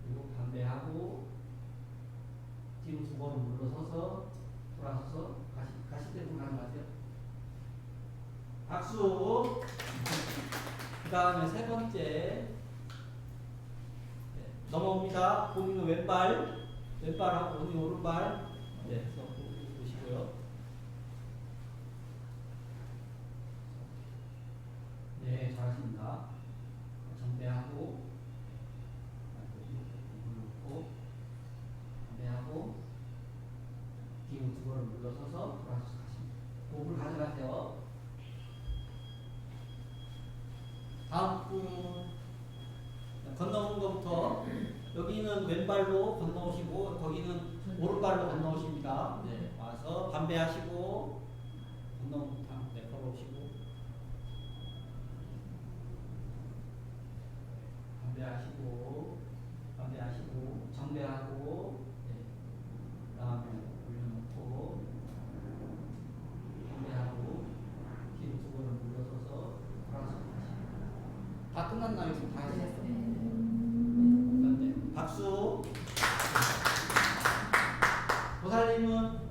그리고 반대하고 뒤로 두 번은 물러서서 돌아서서 가실 때도 가능하세요. 박수. 그 다음에 세 번째 넘어옵니다. 본인은 왼발하고 본인 오른발. 그래서 보시고요. 네, 잘하십니다. 정배하고 놓고 정배하고 뒤로 두 번을 물러서서 돌아서 가십니다. 호흡을 가져가세요. 다음 건너오는 것부터 여기는 왼발로 건너오시고 거기는 오른발로 건너오십니다. 네, 와서 반배하시고 건너옵니다. 네, 걸어오시고 반배하시고 정배하고 네, 그다음에 올려놓고 반배하고 뒤로 두 번을 물러서서 돌아서 가십니다. 다 끝났나요? 지금 다 했어요? 네. 박수. 보살님은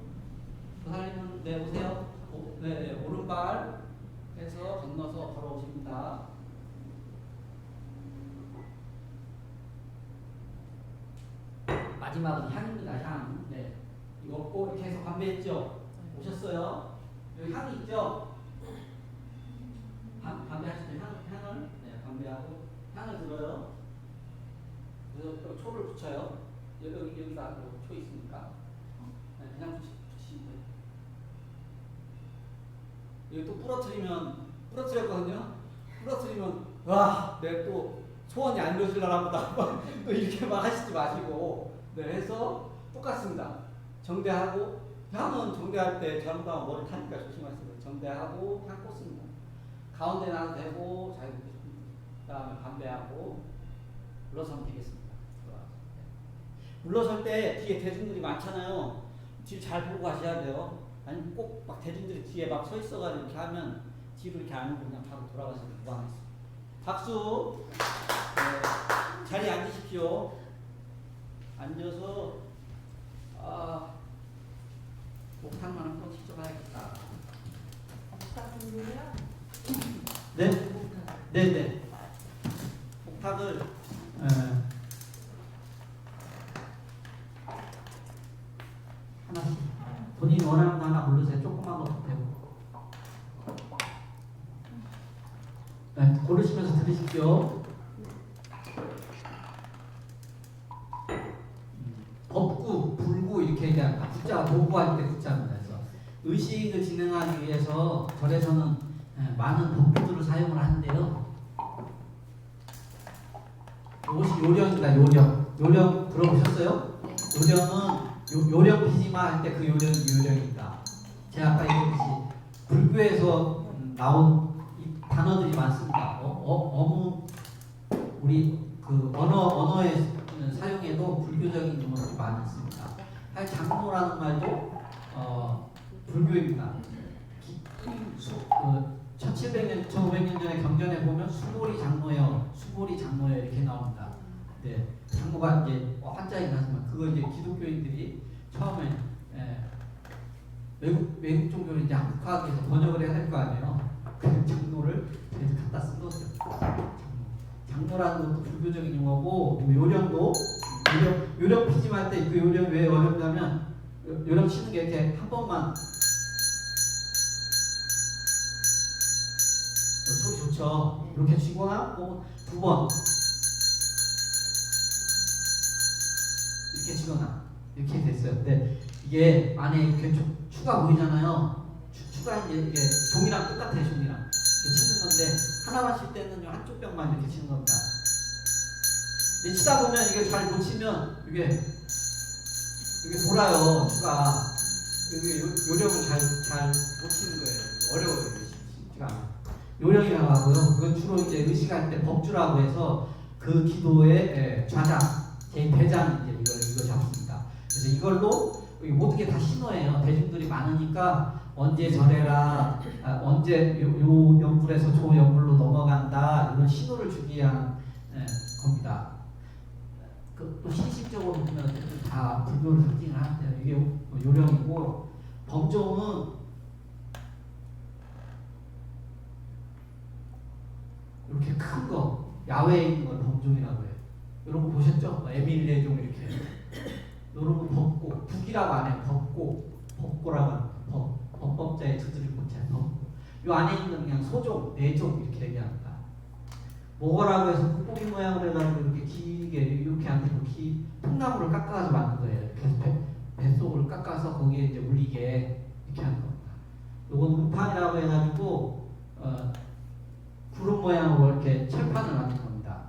네 오세요. 네, 오른발 해서 건너서 걸어오십니다. 마지막은 향입니다. 향. 네. 이거 없고 이렇게 해서 반배했죠. 오셨어요? 여기 향이 있죠. 반배하실 때 향을 네, 반배하고 향을 들어요. 그래서 초를 붙여요. 여기다 초 있으니까 네, 그냥 붙이시면 돼요. 이거 또 부러뜨렸거든요. 부러뜨리면 와, 내가 또 소원이 안 이루어질라나 보다. 또 이렇게 막 하시지 마시고 네, 해서 똑같습니다. 정대하고 향은 정대할 때 잘못하면 머리 타니까 조심하세요. 정대하고 향 꽂습니다. 가운데 놔도 되고 자유 그 다음에 반대하고 물러서면 되겠습니다. 물러설 때 뒤에 대중들이 많잖아요. 뒤를 잘 보고 가셔야 돼요. 아니면 꼭 막 대중들이 뒤에 막 서 있어가지고 이렇게 하면 뒤로 이렇게 안 오고 그냥 바로 돌아가서 무방했습니다. 박수. 네, 자리에 앉으십시오. 앉아서 목탁만 한번 치줘봐야겠다. 네? 네네. 목탁을 하나씩 본인이 원하는 거 하나 고르세요. 조그만 것도 되고. 네, 고르시면서 들으십시오. 법구, 불구 이렇게 얘기합니다. 구자, 도구할 때 구자입니다. 그래서 의식을 진행하기 위해서 절에서는 많은 법구들을 사용을 하는데요. 이것이 요령입니다. 요령 들어보셨어요? 요령은 요령 피지마 할 때 그 요령이 요령입니다. 제가 아까 얘기했듯이 불교에서 나온 이 단어들이 많습니다. 우리 그 언어의 사용에도 불교적인 용어들이 많습니다. 장로라는 말도 불교입니다. 1700년, 1500년 전에 경전에 보면 수몰이 장로여 이렇게 나옵니다. 네, 장로가 이제 한자이긴 하지만 그거 이제 기독교인들이 처음에 외국 종교를 이제 한국화하기 위해서 번역을 해야 될 거 아니에요. 그 장로를 그래서 갖다 쓴 거죠. 장로라는 것도 불교적인 용어고 요령도 요령 피짐할 때 그 요령이 왜 어렵냐면 요령 치는 게 이렇게 한 번만 소리 좋죠. 이렇게 치거나 두 번 이렇게 치거나 이렇게 됐어요. 근데 이게 안에 이렇게 추가 보이잖아요. 추가 이제 이게 종이랑 똑같아요. 종이랑 이렇게 치는 건데 하나만 칠 때는 한쪽 벽만 이렇게 치는 겁니다. 근데 치다 보면 이게 잘 못 치면 이게 돌아요. 추가 이게 요령을 잘 못 치는 거예요. 어려워요. 쉽지가 않아요. 요령이라고 하고요. 그건 주로 이제 의식할 때 법주라고 해서 그 기도의 좌장, 제 대장 이제 이거 잡습니다. 그래서 이걸로 모든 게 다 신호예요. 대중들이 많으니까 언제 절해라, 언제 요 연불에서 저 연불로 넘어간다 이런 신호를 주기 위한 겁니다. 또 실질적으로 보면 어쨌든 다 불교를 상징을 하는데요. 이게 요령이고 범종은 이렇게 큰 거, 야외에 있는 걸 범종이라고 해요. 이런 거 보셨죠? 에밀레종 이렇게. 이런 거 법고, 북이라고 안 해요. 법고라고 합니다. 법자의 두드릴 고체, 법고. 이 안에 있는 그냥 소종, 내종 이렇게 얘기합니다. 모거라고 해서 돋보기 모양으로 해가지고 이렇게 길게 이렇게 안 되고 통나무를 깎아서 만든 거예요. 그래서 뱃속을 깎아서 거기에 이제 울리게 이렇게 하는 겁니다. 요건 우판이라고 해가지고 구름 모양으로 이렇게 철판을 만든 겁니다.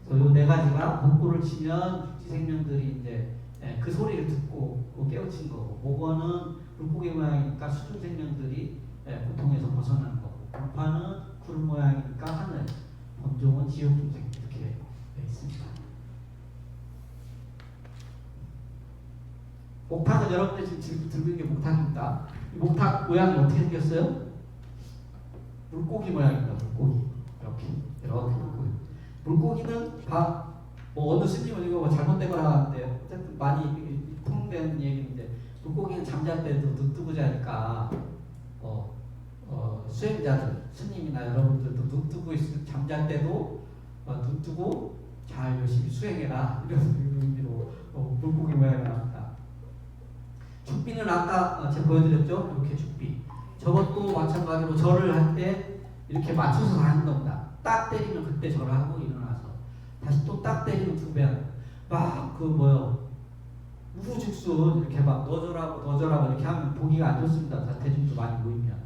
그래서 요 네 가지가 복구를 치면 육지 생명들이 이제 그 소리를 듣고 깨우친 거고, 모거는 물고기 모양이니까 수중 생명들이 고통에서 벗어나는 거고, 우판은 구름 모양이니까 하늘, 범종은 지옥 중생 이렇게 되어 있습니다. 목탁은 여러분들 지금 들고 있는 게 목탁입니다. 이 목탁 모양이 어떻게 생겼어요? 물고기 모양입니다. 물고기 이렇게 물고기. 물고기는 뭐 어느 스님은 이거 뭐 잘못된 걸 하는데 어쨌든 많이 통된 얘기인데, 물고기는 잠잘 때도 눈 뜨고 자니까 수행자들, 스님이나 여러분들도 눈 뜨고 잠잘 때도 눈 뜨고 잘 열심히 수행해라 이런 의미로 물고기 모양이 나옵니다. 죽비는 아까 제가 보여드렸죠? 이렇게 죽비. 저것도 마찬가지로 절을 할 때 이렇게 맞춰서 하는 겁니다. 딱 때리면 그때 절을 하고 일어나서 다시 또 딱 때리면 두 배. 막 우후죽순 이렇게 막 너절하고 이렇게 하면 보기가 안 좋습니다. 대중도 많이 모이면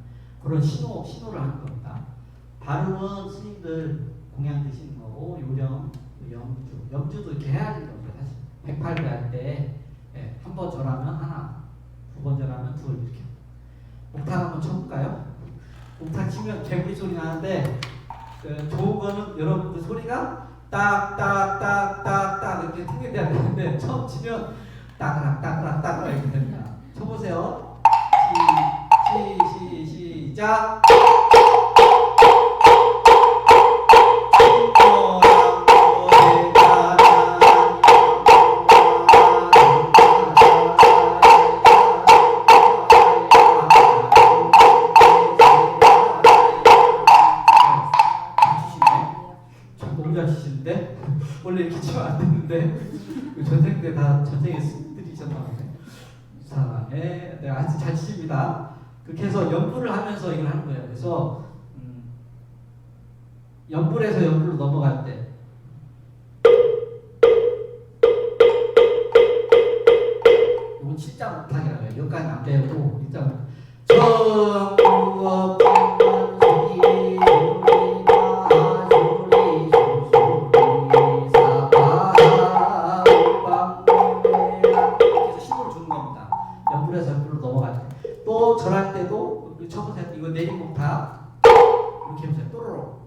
그런 신호를 하는 겁니다. 발음은 스님들 공양 드시는 거고, 요령, 염주도 이렇게 해야 되는 겁니다. 사실 108배 할 때 한 번 절하면 하나, 두 번 절하면 둘 이렇게. 옥탑 한번 쳐볼까요? 옥탑 치면 개구리 소리 나는데 좋은 거는 여러분들 소리가 딱딱딱딱딱 이렇게 통일돼야 되는데 처음 치면 따그락 이렇게 됩니다. 쳐보세요. 시작. 원래 이렇게 치면 안 되는데 전생 때 다 전생에 들이셨나 보네. 이상하네. 네, 아주 잘 치십니다. 그렇게 해서 연불을 하면서 이걸 하는 거예요. 그래서 연불에서 연불로 넘어갈 때 이건 7장 못하기라고 해요. 여기까지 안 배우고 1장 정부업 또 절할 때도 쳐보세요. 이거 내리목탑 이렇게 해보세요. 또로로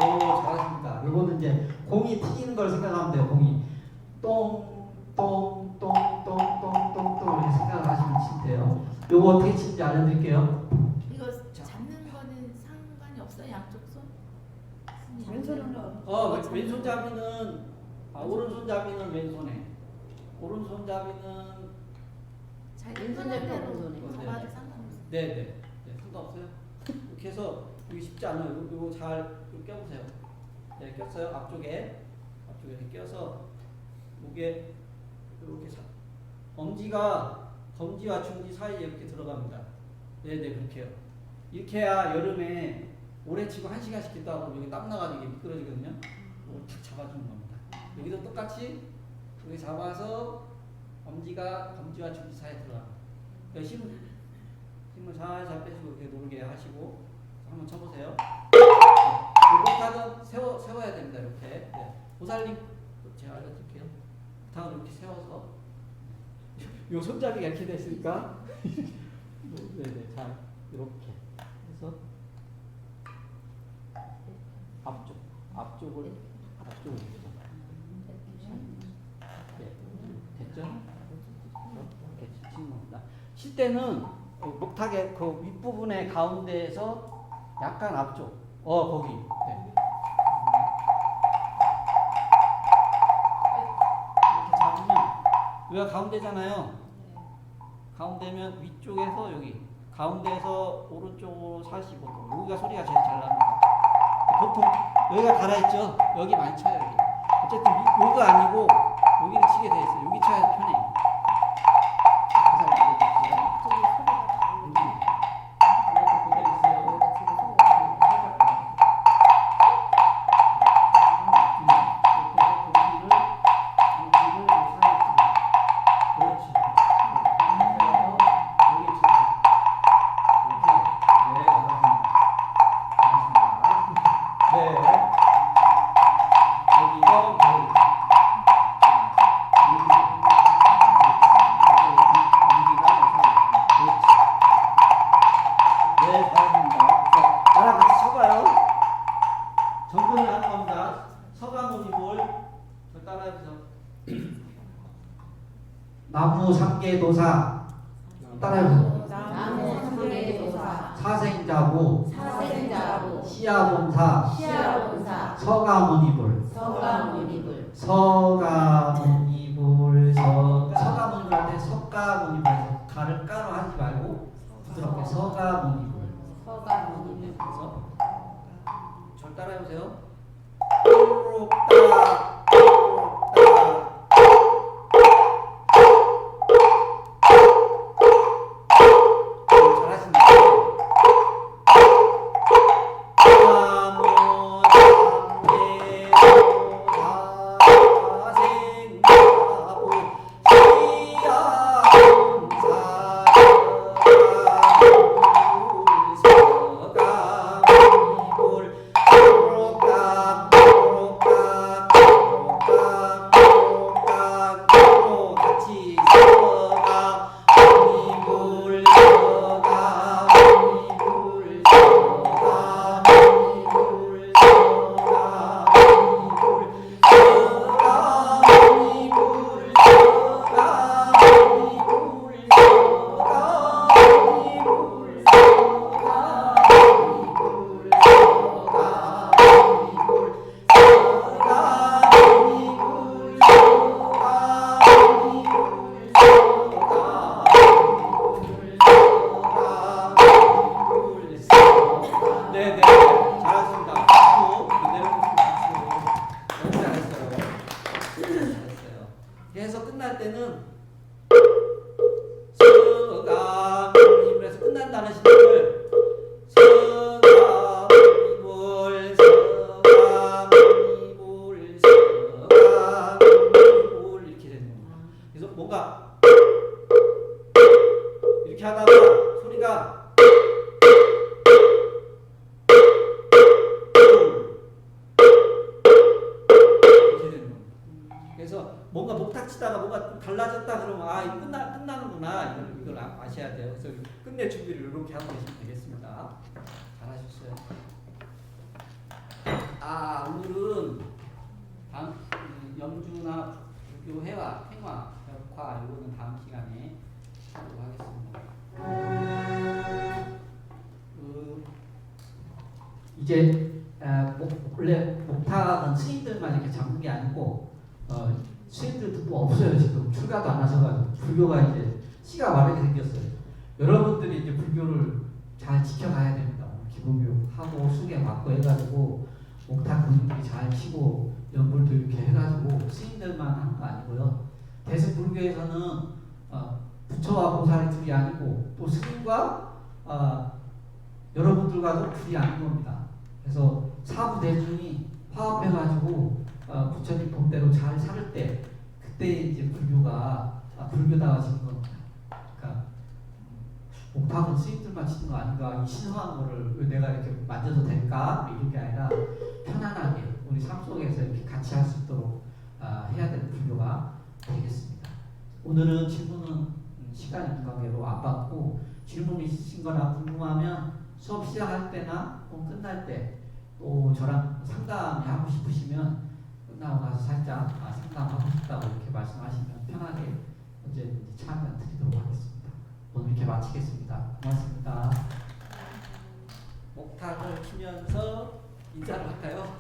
오, 잘하십니다. 이거는 이제 공이 튀기는 걸 생각하면 돼요. 공이 똥똥똥똥똥똥똥 이렇게 생각을 하시면 치면 돼요. 요거 어떻게 치는지 알려드릴게요. 왼손잡이는 오른손잡이는 왼손에, 오른손잡이는 왼손잡이는 오른손에. 네네. 상관없어요. 이렇게 해서 이게 쉽지 않아요. 이거 잘 껴보세요. 네, 꼈어요. 앞쪽에 껴서 목에 이렇게 검지와 중지 사이에 이렇게 들어갑니다. 네네, 그렇게요. 이렇게 해야 여름에 오래 치고 1시간씩 있다 보면 여기 땀 나가지고 이게 미끄러지거든요. 이걸 탁 잡아주는 겁니다. 여기도 똑같이 여기 잡아서 검지와 중지 사이에 들어갑니다. 힘을 살살 빼시고 이렇게 놀게 하시고 한번 쳐보세요. 목탁은 세워야 됩니다. 이렇게. 네. 보살님 제가 알려드릴게요. 목탁은 이렇게 세워서 요 손잡이가 이렇게 됐으니까 네네, 자 이렇게 해서 앞쪽을 이렇게 네, 됐죠? 쉴 때는 목탁의 그 윗부분의 가운데에서 약간 앞쪽. 거기. 네. 이렇게 잡으면 여기가 가운데잖아요. 가운데면 위쪽에서 여기, 가운데에서 오른쪽으로 45도. 여기가 소리가 제일 잘 납니다. 보통 여기가 달아있죠. 여기 많이 쳐요. 여기. 어쨌든 여기가 아니고 여기를 치게 돼 있어요. 여기 쳐야 편해요. 나무 삼계도사 따라해보세요. 나무 삼계도사 사생자부 사생자부 시야본사 시야본사 서가모니불 서가모니불 서가모니불 서가모니불 할 때 석가모니불에서 가를 까로 하지 말고 부드럽게 서가모니불. 서가모니불 그래서 절 따라해보세요. 뽀록따 해서 끝날 때는 서가모니불에서 끝난다는 시점을 서가모니불 서가모니불 서가모니불 이렇게 되는 겁니다. 그래서 뭔가 이렇게 하다가 소리가 뭔가 목탁 치다가 뭔가 달라졌다 그러면 이거 끝나는구나 이걸 아셔야 돼요. 그래서 끝낼 준비를 이렇게 하고 계시면 되겠습니다. 잘하셨어요. 오늘은 염주나 불교 회화, 행화, 벽화 이거는 다음 시간에 하도록 하겠습니다. 이제 원래 목탁은 스님들만 이렇게 잡는 게 아니고 스님들도 뭐 없어요. 지금 출가도 안 하셔가지고 불교가 이제 씨가 마르게 생겼어요. 여러분들이 이제 불교를 잘 지켜가야 됩니다. 기본교육 하고 수계 맞고 해가지고 목탁 군인들이 잘 치고 연불도 이렇게 해가지고 스님들만 하는 거 아니고요. 대승불교에서는 부처와 보살이 둘이 아니고 또 스님과 여러분들과도 둘이 아닌 겁니다. 그래서 사부 대중이 화합해가지고 부처님 법대로 잘 살을 때 그때 이제 불교가 불교다워지는 겁니다. 그러니까 목탁은 스님들만 치는 거 아닌가, 이 신성한 거를 왜 내가 이렇게 만져도 될까 이런 게 아니라 편안하게 우리 삶 속에서 이렇게 같이 할 수 있도록 해야 되는 불교가 되겠습니다. 오늘은 질문은 시간이 관계로 안 받고 질문 있으신 거나 궁금하면 수업 시작할 때나 끝날 때 또 저랑 상담이 하고 싶으시면 끝나고 나서 살짝 상담하고 싶다고 이렇게 말씀하시면 편하게 언제든지 참여 드리도록 하겠습니다. 오늘 이렇게 마치겠습니다. 고맙습니다. 목탁을 치면서 인사를 할까요?